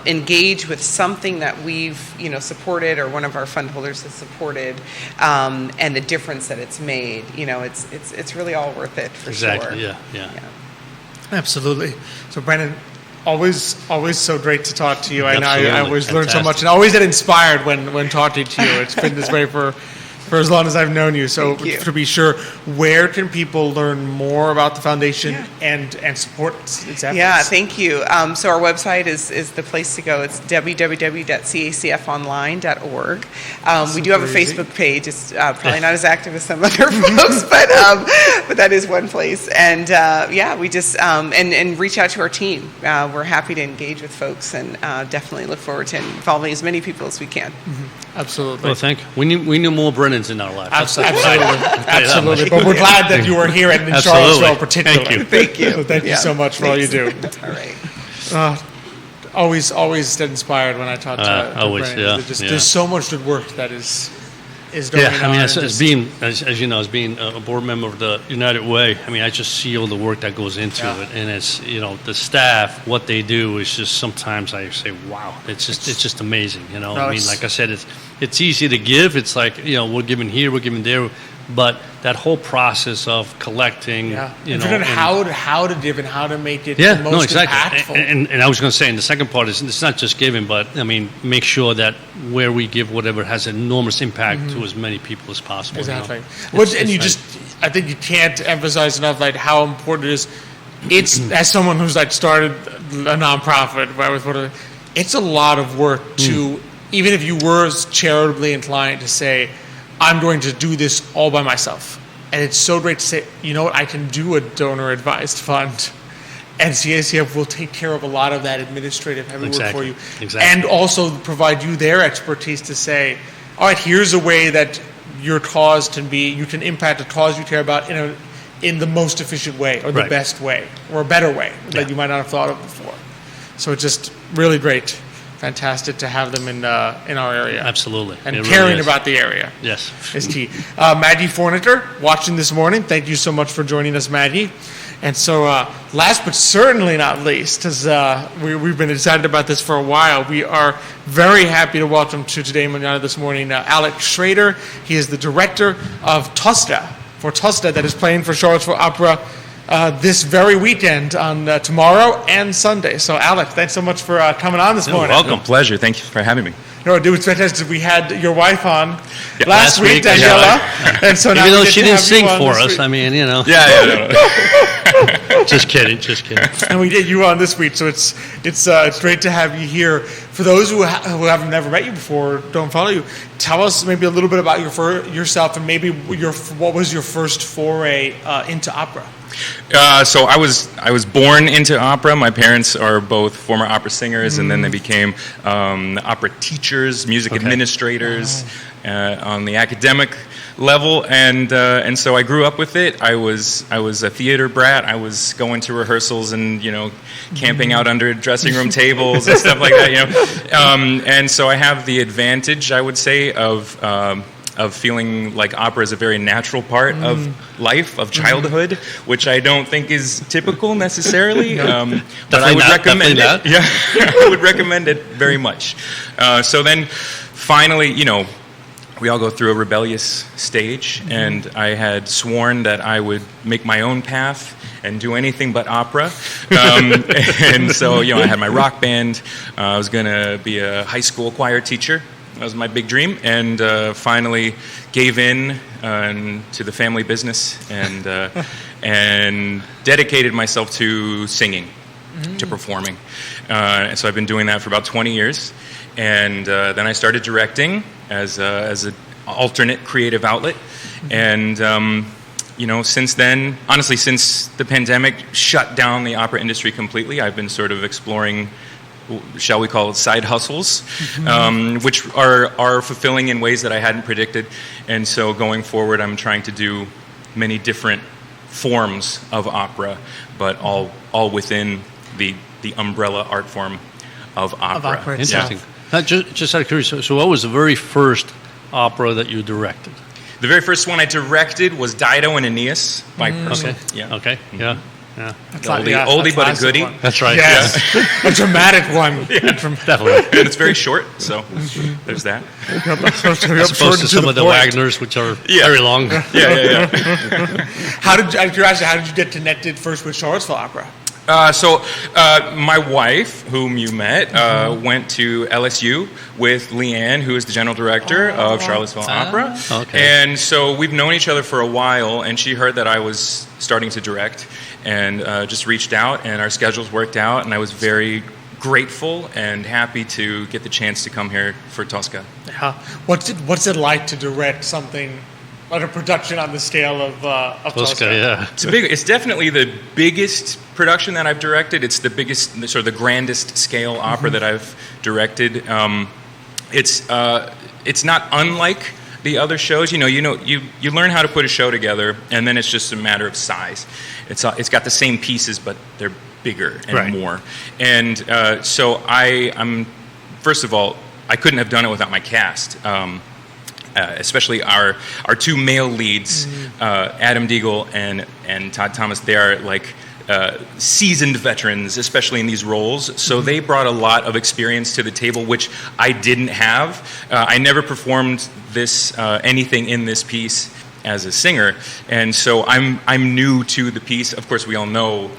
[SPEAKER 4] engaged with something that we've, supported or one of our fund holders has supported, and the difference that it's made, it's really all worth it for sure.
[SPEAKER 2] Exactly. Yeah.
[SPEAKER 1] Absolutely. So, Brennan, always so great to talk to you.
[SPEAKER 2] Absolutely.
[SPEAKER 1] I always learn so much, and always get inspired when talking to you. It's been this way for as long as I've known you. So to be sure, where can people learn more about the foundation and support its efforts?
[SPEAKER 4] Yeah, thank you. So our website is the place to go. It's www.cacfonline.org. We do have a Facebook page. It's probably not as active as some other folks, but that is one place. And we just and reach out to our team. We're happy to engage with folks and definitely look forward to involving as many people as we can.
[SPEAKER 1] Mm-hmm. Absolutely.
[SPEAKER 2] Well, thank you. We need more Brennans in our life.
[SPEAKER 1] Absolutely. But we're glad that you were here and in Charlottesville particularly.
[SPEAKER 4] Thank you.
[SPEAKER 1] So thank you so much for all you do.
[SPEAKER 4] All right.
[SPEAKER 1] Always get inspired when I talk to Brennan. There's so much good work that is going on.
[SPEAKER 2] I mean, as being a board member of the United Way, I mean, I just see all the work that goes into it, and it's the staff, what they do is just sometimes I say, wow, it's just amazing. I mean, like I said, it's easy to give. It's like we're giving here, we're giving there, but that whole process of collecting,
[SPEAKER 1] how to give and how to make it the most impactful.
[SPEAKER 2] And I was going to say, and the second part is it's not just giving, but I mean, make sure that where we give whatever has enormous impact to as many people as possible.
[SPEAKER 1] Exactly. I think you can't emphasize enough how important it is. It's as someone who's started a nonprofit, it's a lot of work to, even if you were charitably inclined to say, I'm going to do this all by myself. And it's so great to say, I can do a donor-advised fund. And CACF will take care of a lot of that administrative heavy work for you.
[SPEAKER 2] Exactly.
[SPEAKER 1] And also provide you their expertise to say, all right, here's a way that your cause you can impact a cause you care about in the most efficient way or the best way or a better way that you might not have thought of before. So it's just really great. Fantastic to have them in our area.
[SPEAKER 2] Absolutely.
[SPEAKER 1] And caring about the area.
[SPEAKER 2] Yes.
[SPEAKER 1] Is key. Maggie Forniker, watching this morning. Thank you so much for joining us, Maggie. And so last but certainly not least, as we've been excited about this for a while, we are very happy to welcome to Today Mañana this morning Alek Shrader. He is the director of Tosca, that is playing for Charlottesville Opera this very weekend on tomorrow and Sunday. So, Alek, thanks so much for coming on this morning.
[SPEAKER 5] Welcome. Pleasure. Thank you for having me.
[SPEAKER 1] No, it was fantastic. We had your wife on last week, Daniela. And so now
[SPEAKER 2] even though she didn't sing for us, I mean,
[SPEAKER 5] Yeah.
[SPEAKER 2] Just kidding.
[SPEAKER 1] And we get you on this week, so it's great to have you here. For those who have never met you before, don't follow you, tell us maybe a little bit about yourself and maybe what was your first foray into opera.
[SPEAKER 5] So I was born into opera. My parents are both former opera singers, and then they became opera teachers, music administrators on the academic level, and so I grew up with it. I was a theater brat. I was going to rehearsals and camping out under dressing room tables and stuff like that. And so I have the advantage, I would say, of feeling like opera is a very natural part of life, of childhood, which I don't think is typical necessarily. But I would recommend it. Yeah, I would recommend it very much. So then, finally, we all go through a rebellious stage, and I had sworn that I would make my own path and do anything but opera. And so, I had my rock band. I was going to be a high school choir teacher. That was my big dream, and finally gave in to the family business and dedicated myself to singing, to performing. And so I've been doing that for about 20 years. And then I started directing as an alternate creative outlet. And, since then, honestly, since the pandemic shut down the opera industry completely, I've been sort of exploring, shall we call it, side hustles, which are fulfilling in ways that I hadn't predicted. And so going forward, I'm trying to do many different forms of opera, but all within the umbrella art form of opera.
[SPEAKER 2] Interesting. Just out of curiosity, so what was the very first opera that you directed?
[SPEAKER 5] The very first one I directed was Dido and Aeneas by Purcell.
[SPEAKER 2] Okay.
[SPEAKER 5] Yeah.
[SPEAKER 2] Okay. Yeah. Yeah.
[SPEAKER 5] Oldie but a goodie.
[SPEAKER 2] One. That's right.
[SPEAKER 1] Yes.
[SPEAKER 2] Yeah.
[SPEAKER 1] A dramatic one.
[SPEAKER 2] Definitely.
[SPEAKER 5] And it's very short, so there's that.
[SPEAKER 2] As opposed to some of the Wagners, which are very long.
[SPEAKER 5] Yeah.
[SPEAKER 1] Out of curiosity, how did you get connected first with Charlottesville Opera?
[SPEAKER 5] So my wife, whom you met, went to LSU with Leanne, who is the general director of Charlottesville Opera.
[SPEAKER 2] Okay.
[SPEAKER 5] And so we've known each other for a while, and she heard that I was starting to direct and just reached out, and our schedules worked out, and I was very grateful and happy to get the chance to come here for Tosca.
[SPEAKER 1] Yeah. What's it like to direct something like a production on the scale of Tosca?
[SPEAKER 2] Yeah.
[SPEAKER 5] It's definitely the biggest production that I've directed. It's the biggest, sort of the grandest scale opera that I've directed. It's not unlike the other shows. You learn how to put a show together, and then it's just a matter of size. It's got the same pieces, but they're bigger and more. And so I'm first of all, I couldn't have done it without my cast. Especially our two male leads, Adam Deagle and Todd Thomas. They are like seasoned veterans, especially in these roles. So they brought a lot of experience to the table, which I didn't have. I never performed anything in this piece as a singer, and so I'm new to the piece. Of course, we all know.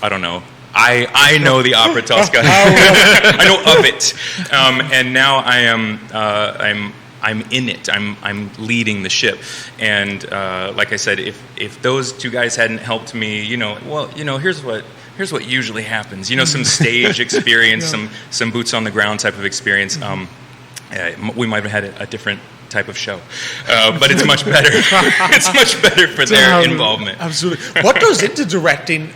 [SPEAKER 5] I don't know. I know the opera Tosca. I know of it, and now I'm in it. I'm leading the ship, and like I said, if those two guys hadn't helped me, here's what usually happens. Some stage experience, some boots on the ground type of experience. We might have had a different type of show, but it's much better. It's much better for their involvement.
[SPEAKER 1] Absolutely. What goes into directing?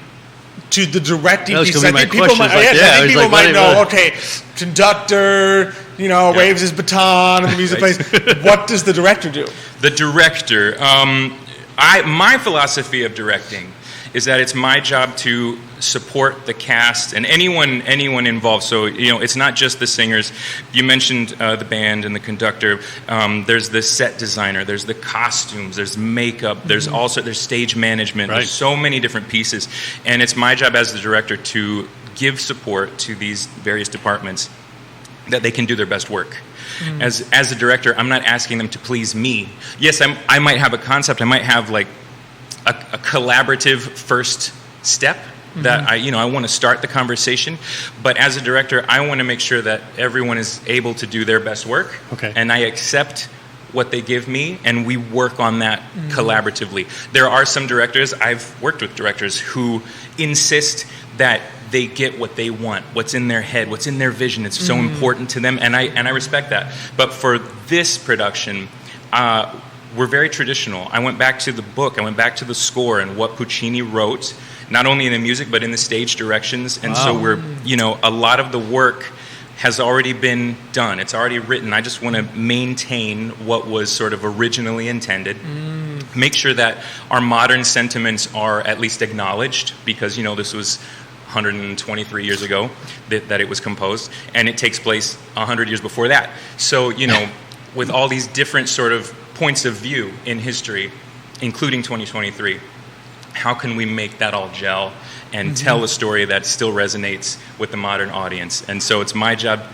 [SPEAKER 1] To the directing piece,
[SPEAKER 2] I think people
[SPEAKER 1] might know. Okay, conductor, waves his baton, and the music plays. What does the director do?
[SPEAKER 5] The director, my philosophy of directing is that it's my job to support the cast and anyone involved. So it's not just the singers. You mentioned the band and the conductor. There's the set designer. There's the costumes. There's makeup. There's stage management.
[SPEAKER 2] Right.
[SPEAKER 5] There's so many different pieces, and it's my job as the director to give support to these various departments that they can do their best work. As a director, I'm not asking them to please me. Yes, I might have a concept. I might have like a collaborative first step that I want to start the conversation, but as a director, I want to make sure that everyone is able to do their best work, and I accept what they give me, and we work on that collaboratively. There are some directors, I've worked with directors who insist that they get what they want, what's in their head, what's in their vision. It's so important to them, and I respect that. But for this production, we're very traditional. I went back to the book, I went back to the score and what Puccini wrote, not only in the music but in the stage directions. And so we're, a lot of the work has already been done. It's already written. I just want to maintain what was sort of originally intended. Make sure that our modern sentiments are at least acknowledged, because this was 123 years ago that it was composed, and it takes place 100 years before that. So with all these different sort of points of view in history, including 2023. How can we make that all gel and tell a story that still resonates with the modern audience? And so it's my job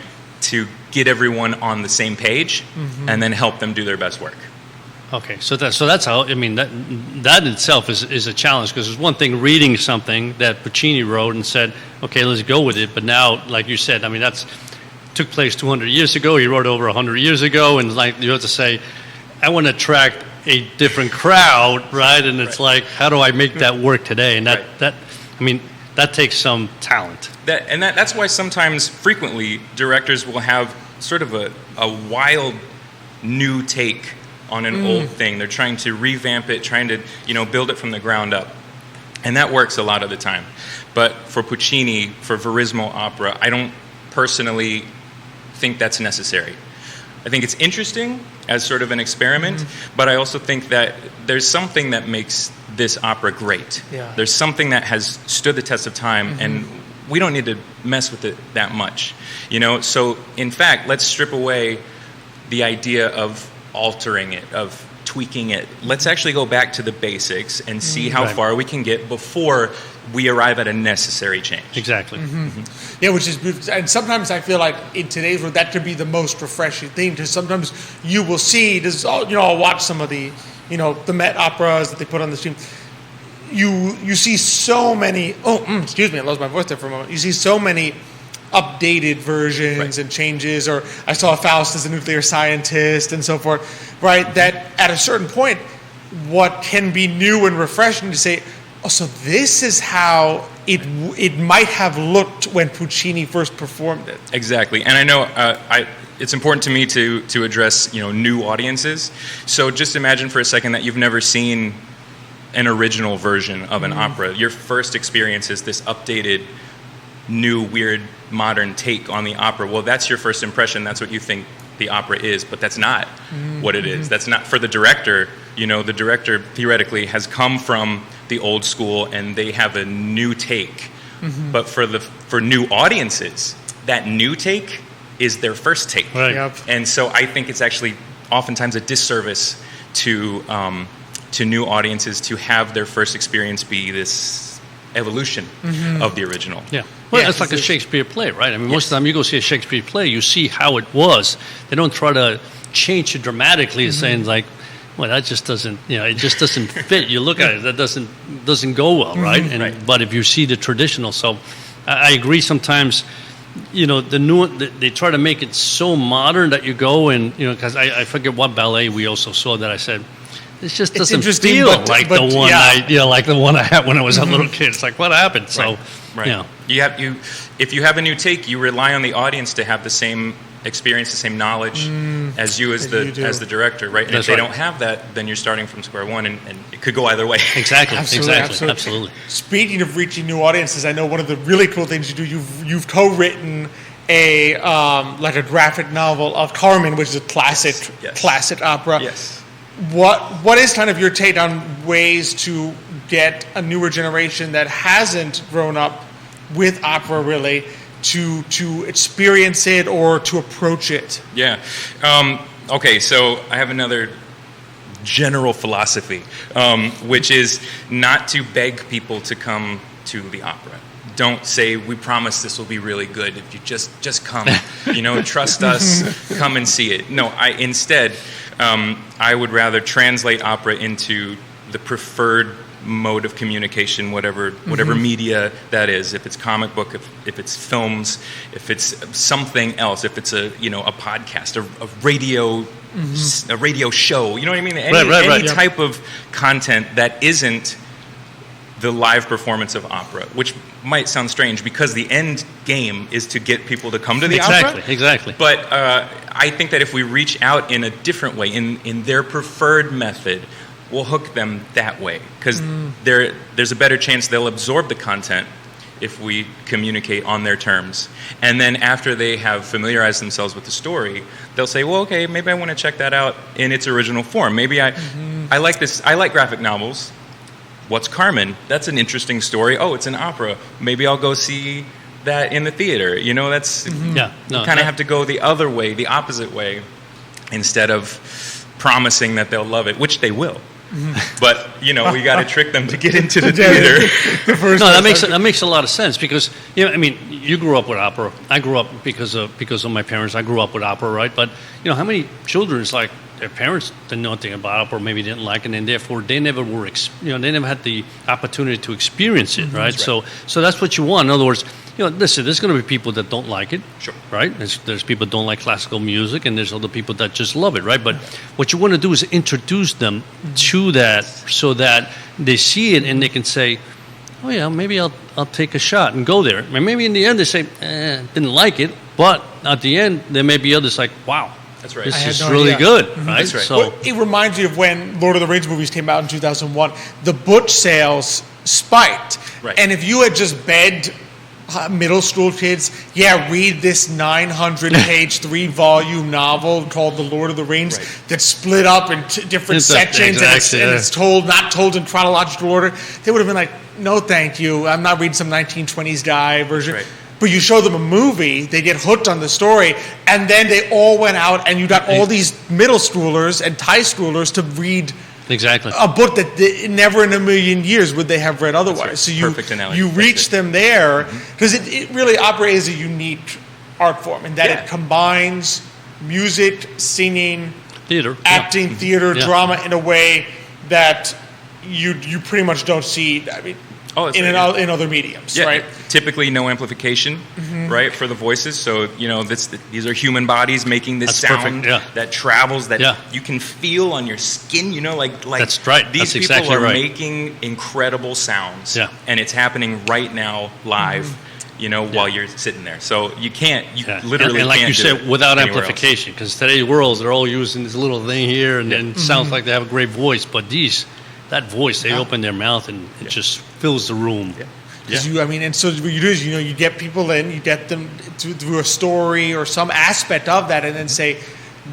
[SPEAKER 5] to get everyone on the same page and then help them do their best work.
[SPEAKER 2] Okay, so that's how, I mean, that in itself is a challenge, because there's one thing reading something that Puccini wrote and said, okay, let's go with it. But now, like you said, I mean, that's took place 200 years ago. He wrote over 100 years ago. And like you have to say, I want to attract a different crowd, right? And it's like, how do I make that work today? And that takes some talent.
[SPEAKER 5] That's why sometimes, frequently, directors will have sort of a wild new take on an old thing. They're trying to revamp it, trying to, build it from the ground up. And that works a lot of the time. But for Puccini, for Verismo opera, I don't personally think that's necessary. I think it's interesting as sort of an experiment, but I also think that there's something that makes this opera great.
[SPEAKER 1] Yeah.
[SPEAKER 5] There's something that has stood the test of time, and we don't need to mess with it that much. So in fact, let's strip away the idea of altering it, of tweaking it. Let's actually go back to the basics and see how far we can get before we arrive at a necessary change.
[SPEAKER 2] Exactly.
[SPEAKER 1] Yeah, which is, and sometimes I feel like in today's world that could be the most refreshing thing, because sometimes you will see, I'll watch some of the, the Met operas that they put on the stream. You see so many, excuse me, I lost my voice there for a moment. You see so many updated versions and changes, or I saw Faust as a nuclear scientist and so forth, right? That at a certain point, what can be new and refreshing to say, oh, so this is how it might have looked when Puccini first performed it.
[SPEAKER 5] Exactly, and I know it's important to me to address new audiences. So just imagine for a second that you've never seen an original version of an opera. Your first experience is this updated, new, weird, modern take on the opera. Well, that's your first impression. That's what you think the opera is, but that's not what it is. That's not for the director. The director theoretically has come from the old school and they have a new take. But for new audiences, that new take is their first take.
[SPEAKER 2] Right.
[SPEAKER 1] Yep.
[SPEAKER 5] And so I think it's actually oftentimes a disservice to new audiences to have their first experience be this evolution of the original.
[SPEAKER 2] Yeah. Well, it's like a Shakespeare play, right? I mean, most of the time you go see a Shakespeare play, you see how it was. They don't try to change it dramatically, saying like, well, that just doesn't, it just doesn't fit. You look at it, that doesn't go well, right? But if you see the traditional, so I agree. Sometimes, the new, they try to make it so modern that you go and because I forget what ballet we also saw that I said, it just doesn't feel like the one like the one I had when I was a little kid. It's like, what happened? So,
[SPEAKER 5] if you have a new take, you rely on the audience to have the same experience, the same knowledge as you as the director, right? And if they don't have that, then you're starting from square one, and it could go either way.
[SPEAKER 2] Exactly.
[SPEAKER 1] Absolutely.
[SPEAKER 2] Absolutely.
[SPEAKER 1] Speaking of reaching new audiences, I know one of the really cool things you do. You've co-written a graphic novel of Carmen, which is a classic opera.
[SPEAKER 5] Yes.
[SPEAKER 1] What is kind of your take on ways to get a newer generation that hasn't grown up with opera really to experience it or to approach it?
[SPEAKER 5] Yeah. Okay, so I have another general philosophy, which is not to beg people to come to the opera. Don't say, we promise this will be really good. If you just come, trust us, come and see it. No, instead, I would rather translate opera into the preferred mode of communication, whatever media that is. If it's comic book, if it's films, if it's something else, if it's a podcast, a radio show. You know what I mean? Any type of content that isn't the live performance of opera, which might sound strange because the end game is to get people to come to the opera.
[SPEAKER 2] Exactly.
[SPEAKER 5] But I think that if we reach out in a different way, in their preferred method, we'll hook them that way, because there's a better chance they'll absorb the content if we communicate on their terms. And then after they have familiarized themselves with the story, they'll say, well, okay, maybe I want to check that out in its original form. Maybe I like this. I like graphic novels. What's Carmen? That's an interesting story. Oh, it's an opera. Maybe I'll go see that in the theater. That's you kind of have to go the other way, the opposite way, instead of promising that they'll love it, which they will. But we got to trick them to get into the theater.
[SPEAKER 2] That makes a lot of sense because you grew up with opera. I grew up because of my parents. I grew up with opera, right? But how many children is like their parents didn't know anything about opera, maybe didn't like it, and therefore they never were they never had the opportunity to experience it, right?
[SPEAKER 5] That's right.
[SPEAKER 2] So that's what you want. In other words, listen, there's going to be people that don't like it,
[SPEAKER 5] sure,
[SPEAKER 2] right? There's people that don't like classical music, and there's other people that just love it, right? But what you want to do is introduce them to that so that they see it and they can say, oh yeah, maybe I'll take a shot and go there. And maybe in the end they say, didn't like it, but at the end there may be others like, wow,
[SPEAKER 5] that's right.
[SPEAKER 2] this is really good, right?
[SPEAKER 5] That's right.
[SPEAKER 2] So
[SPEAKER 1] it reminds me of when Lord of the Rings movies came out in 2001. The book sales spiked,
[SPEAKER 5] right.
[SPEAKER 1] And if you had just begged middle school kids, read this 900-page, 3-volume novel called The Lord of the Rings,
[SPEAKER 5] right.
[SPEAKER 1] that's split up in different sections, and it's not told in chronological order, they would have been like, no, thank you. I'm not reading some 1920s guy version.
[SPEAKER 5] Right.
[SPEAKER 1] But you show them a movie, they get hooked on the story, and then they all went out, and you got all these middle schoolers and high schoolers to read
[SPEAKER 2] exactly
[SPEAKER 1] a book that never in a million years would they have read otherwise.
[SPEAKER 5] Right.
[SPEAKER 1] So
[SPEAKER 5] Perfect analogy.
[SPEAKER 1] you reach them there because it really opera is a unique art form in that it combines music, singing,
[SPEAKER 2] theater,
[SPEAKER 1] acting, theater,
[SPEAKER 2] Yeah.
[SPEAKER 1] drama in a way that you pretty much don't see. I mean, in other mediums, right?
[SPEAKER 5] Typically, no amplification, right, for the voices. So these are human bodies making this sound that travels that you can feel on your skin. Like
[SPEAKER 2] that's right.
[SPEAKER 5] These
[SPEAKER 2] that's
[SPEAKER 5] people
[SPEAKER 2] exactly
[SPEAKER 5] are
[SPEAKER 2] right.
[SPEAKER 5] making incredible sounds,
[SPEAKER 2] and
[SPEAKER 5] it's happening right now live. While you're sitting there, so you literally
[SPEAKER 2] and like
[SPEAKER 5] can't
[SPEAKER 2] you
[SPEAKER 5] do
[SPEAKER 2] said,
[SPEAKER 5] it
[SPEAKER 2] without
[SPEAKER 5] anywhere
[SPEAKER 2] amplification, because today's world they're all using this little thing here, and it sounds like they have a great voice, but that voice, they open their mouth and it just fills the room.
[SPEAKER 1] And so what you do is, you get people in, you get them through a story or some aspect of that, and then say,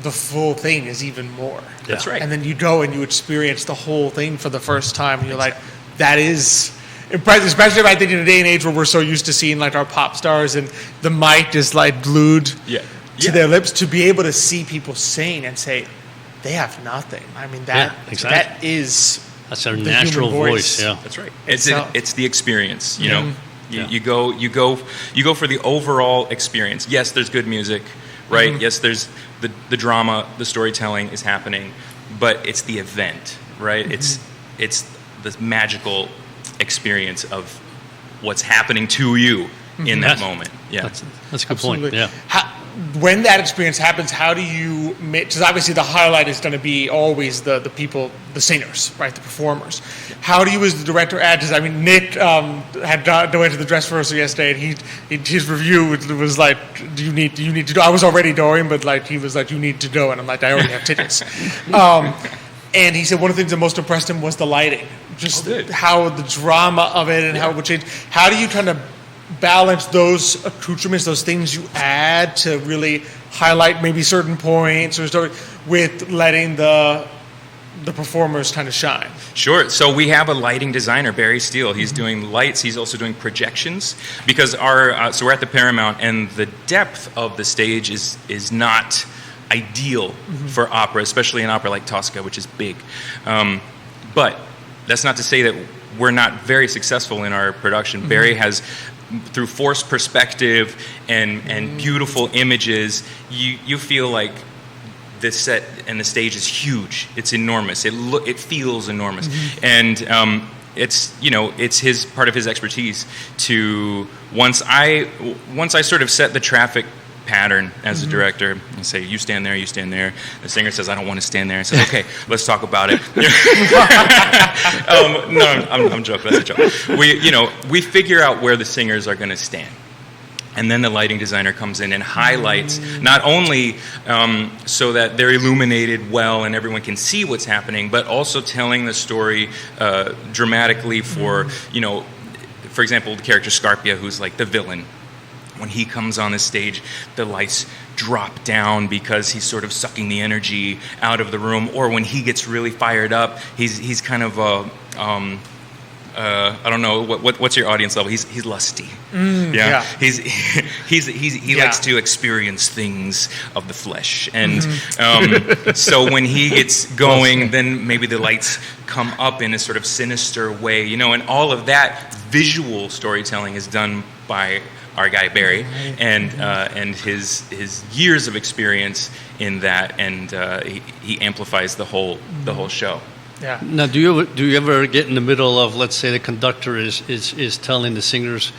[SPEAKER 1] the full thing is even more.
[SPEAKER 5] That's right.
[SPEAKER 1] And then you go and you experience the whole thing for the first time, and you're like, that is impressive, especially I think in a day and age where we're so used to seeing like our pop stars and the mic is like glued to their lips, to be able to see people sing and say, they have nothing. I mean, that is...
[SPEAKER 2] That's their natural voice. Yeah,
[SPEAKER 5] that's right. It's the experience. You go for the overall experience. Yes, there's good music, right? Yes, there's the drama, the storytelling is happening, but it's the event, right? It's the magical experience of what's happening to you in that moment. Yeah,
[SPEAKER 2] that's a good point. Yeah.
[SPEAKER 1] When that experience happens, how do you make, because obviously the highlight is going to be always the people, the singers, right, the performers. How do you as the director add, because Nick had went to the dress rehearsal yesterday, and his review was like, do you need to do, I was already doing, but like he was like, you need to do, and I'm like, I already have tickets. And he said one of the things that most impressed him was the lighting, just how the drama of it and how it would change. How do you kind of balance those accoutrements, those things you add to really highlight maybe certain points or story, with letting the performers kind of shine?
[SPEAKER 5] Sure. So we have a lighting designer, Barry Steele. He's doing lights. He's also doing projections, because so we're at the Paramount, and the depth of the stage is not ideal for opera, especially an opera like Tosca, which is big. But that's not to say that we're not very successful in our production. Barry has, through forced perspective and beautiful images, you feel like the set and the stage is huge. It's enormous. It feels enormous, and it's his part of his expertise to once I sort of set the traffic pattern as a director and say, you stand there, the singer says, I don't want to stand there. I said, okay, let's talk about it. No, I'm joking. That's a joke. We figure out where the singers are going to stand, and then the lighting designer comes in and highlights, not only so that they're illuminated well and everyone can see what's happening, but also telling the story dramatically for example, the character Scarpia, who's like the villain. When he comes on the stage, the lights drop down because he's sort of sucking the energy out of the room. Or when he gets really fired up, he's kind of I don't know what's your audience level. He's lusty. He likes to experience things of the flesh, and so when he gets going, then maybe the lights come up in a sort of sinister way, and all of that visual storytelling is done by our guy Barry, and his years of experience in that, and he amplifies the whole show.
[SPEAKER 2] Yeah. Now, do you ever get in the middle of, let's say, the conductor is telling the singers,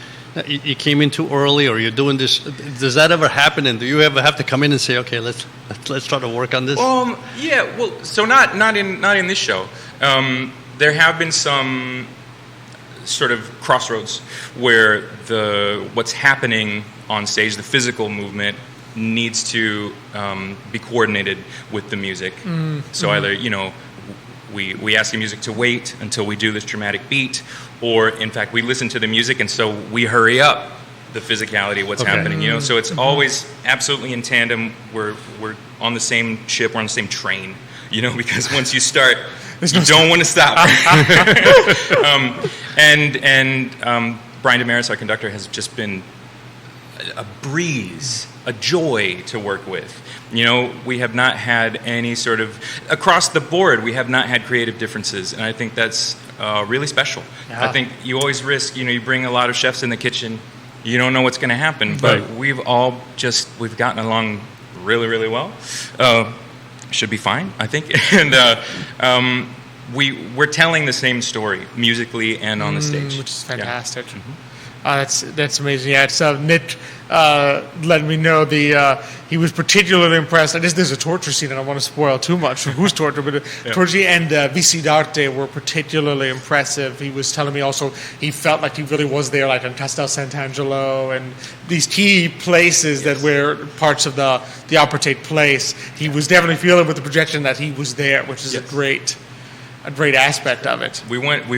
[SPEAKER 2] you came in too early, or you're doing this? Does that ever happen? And do you ever have to come in and say, okay, let's try to work on this?
[SPEAKER 5] Yeah. Well, so not in this show. There have been some sort of crossroads where what's happening on stage, the physical movement, needs to be coordinated with the music. So either we ask the music to wait until we do this dramatic beat, or in fact we listen to the music and so we hurry up the physicality of what's happening. So it's always absolutely in tandem. We're on the same ship, we're on the same train. Because once you start, you don't want to stop. And Brian Damaris, our conductor, has just been a breeze, a joy to work with. We have not had any sort of, across the board, we have not had creative differences, and I think that's really special. Yeah. I think you always risk, you bring a lot of chefs in the kitchen, you don't know what's going to happen, but we've gotten along really, really well. Should be fine, I think. And we're telling the same story musically and on the stage,
[SPEAKER 1] which is fantastic. Yeah. That's amazing. Yeah, it's Nick let me know he was particularly impressed. There's a torture scene, I don't want to spoil too much who's torture, but torture and Vicidarte were particularly impressive. He was telling me also he felt like he really was there, like in Castel Sant'Angelo and these key places that where parts of the opera take place. He was definitely feeling with the projection that he was there, which is a great aspect of it.
[SPEAKER 5] We want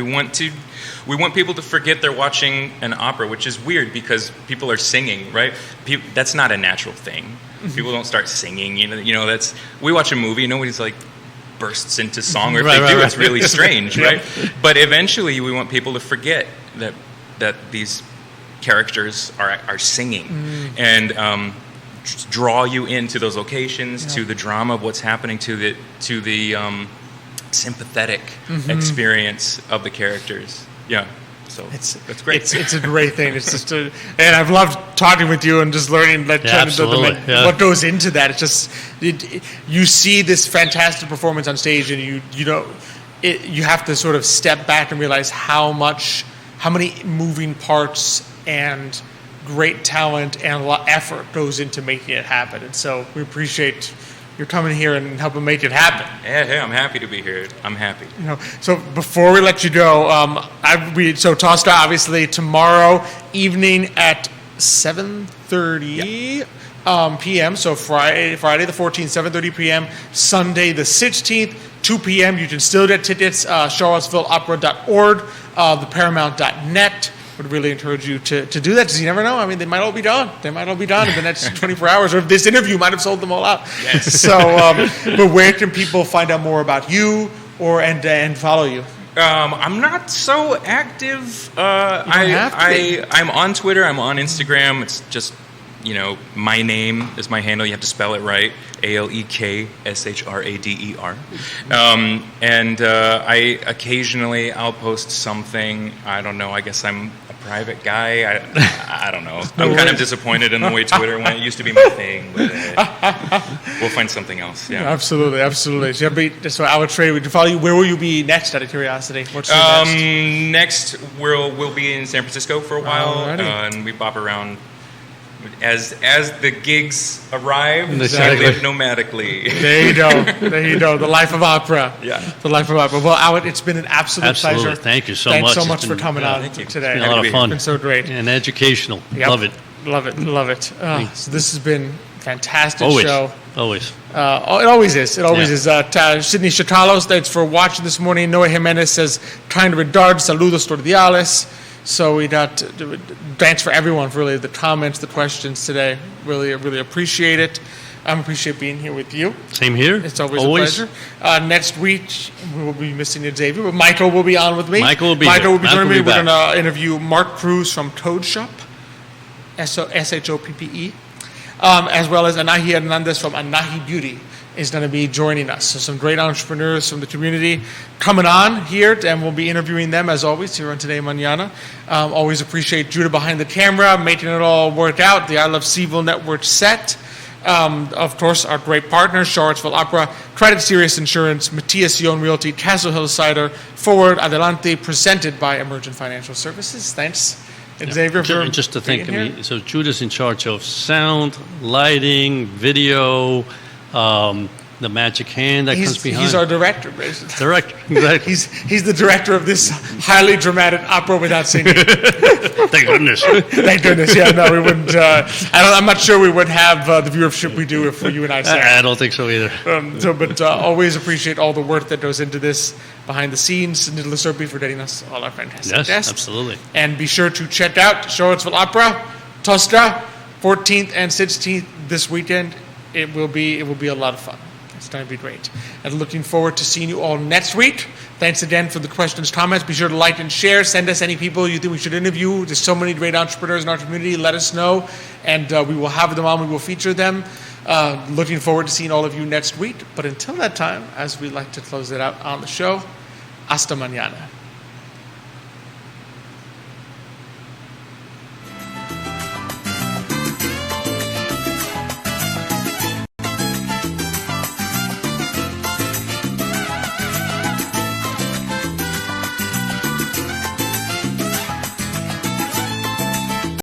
[SPEAKER 5] people to forget they're watching an opera, which is weird because people are singing, right? That's not a natural thing. People don't start singing. We watch a movie, nobody's like bursts into song, or if they do, it's really strange, right? But eventually, we want people to forget that these characters are singing, and draw you into those locations, to the drama of what's happening, to the sympathetic experience of the characters. Yeah, so that's great.
[SPEAKER 1] It's a great thing. It's just and I've loved talking with you and just learning what goes into that. It's just you see this fantastic performance on stage, and you have to sort of step back and realize how many moving parts and great talent and a lot of effort goes into making it happen. And so we appreciate you're coming here and helping make it happen.
[SPEAKER 5] Yeah, I'm happy to be here. I'm happy.
[SPEAKER 1] So before we let you go, so Tosca, obviously tomorrow evening at 7:30 p.m. So Friday the 14th, 7:30 p.m. Sunday the 16th, 2 p.m. You can still get tickets. CharlottesvilleOpera.org, theparamount.net. Would really encourage you to do that, because you never know. I mean, they might all be gone. They might all be done in the next 24 hours, or if this interview might have sold them all out.
[SPEAKER 5] Yes.
[SPEAKER 1] So, but where can people find out more about you and follow you?
[SPEAKER 5] I'm not so active. I'm on Twitter. I'm on Instagram. It's just, my name is my handle. You have to spell it right. ALEKSHRADER. And I'll post something. I don't know. I guess I'm a private guy. I don't know. I'm kind of disappointed in the way Twitter went. It used to be my thing. But, we'll find something else. Yeah.
[SPEAKER 1] Absolutely. So I would trade. Would you follow you? Where will you be next? Out of curiosity. What's next?
[SPEAKER 5] Next, we'll be in San Francisco for a while, and we bop around. As the gigs arrive, we live nomadically.
[SPEAKER 1] There you go. The life of opera.
[SPEAKER 5] Yeah.
[SPEAKER 1] The life of opera. Well, Alek, it's been an absolute pleasure.
[SPEAKER 2] Thank you so much.
[SPEAKER 1] Thanks so much for coming out today.
[SPEAKER 2] It's been a lot of fun.
[SPEAKER 1] It's been so great.
[SPEAKER 2] And educational.
[SPEAKER 1] Yep.
[SPEAKER 2] Love it.
[SPEAKER 1] Love it. So this has been a fantastic show.
[SPEAKER 2] Always.
[SPEAKER 1] It always is. Sydney Chatalos, thanks for watching this morning. Noe Jimenez says, kind regards, saludos cordiales. So we got thanks for everyone for really the comments, the questions today. Really appreciate it. I appreciate being here with you.
[SPEAKER 2] Same here.
[SPEAKER 1] It's always a pleasure. Next week, we will be missing Xavier, but Michael will be on with me.
[SPEAKER 2] Michael will be
[SPEAKER 1] joining me.
[SPEAKER 2] We're
[SPEAKER 1] We're going to interview Mark Cruz from Toad Shop, SHOPPE, as well as Anahi Hernandez from Anahi Beauty is going to be joining us. So some great entrepreneurs from the community coming on here, and we'll be interviewing them as always here on Today Mañana. Always appreciate Judah behind the camera, making it all work out. The I Love CVille Network set. Of course, our great partners, Charlottesville Opera, Credit Serious Insurance, Matthias Realty, Castle Hill Cider, Forward, Adelante, presented by Emergent Financial Services. Thanks, Xavier, for
[SPEAKER 2] just to think,
[SPEAKER 1] being here.
[SPEAKER 2] so Judah's in charge of sound, lighting, video, the magic hand that comes behind.
[SPEAKER 1] He's our director, basically.
[SPEAKER 2] Director, exactly.
[SPEAKER 1] He's the director of this highly dramatic opera without singing.
[SPEAKER 2] Thank goodness.
[SPEAKER 1] Thank goodness. Yeah, no, we wouldn't. I'm not sure we would have the viewership we do if you and I sang.
[SPEAKER 2] I don't think so either.
[SPEAKER 1] But always appreciate all the work that goes into this behind the scenes. Nicholas Urpí for getting us all our fantastic
[SPEAKER 2] Yes,
[SPEAKER 1] guests.
[SPEAKER 2] absolutely.
[SPEAKER 1] And be sure to check out Charlottesville Opera, Tosca, 14th and 16th this weekend. It will be a lot of fun. It's going to be great. And looking forward to seeing you all next week. Thanks again for the questions, comments. Be sure to like and share. Send us any people you think we should interview. There's so many great entrepreneurs in our community. Let us know, and we will have them on. We will feature them. Looking forward to seeing all of you next week. But until that time, as we like to close it out on the show, hasta mañana.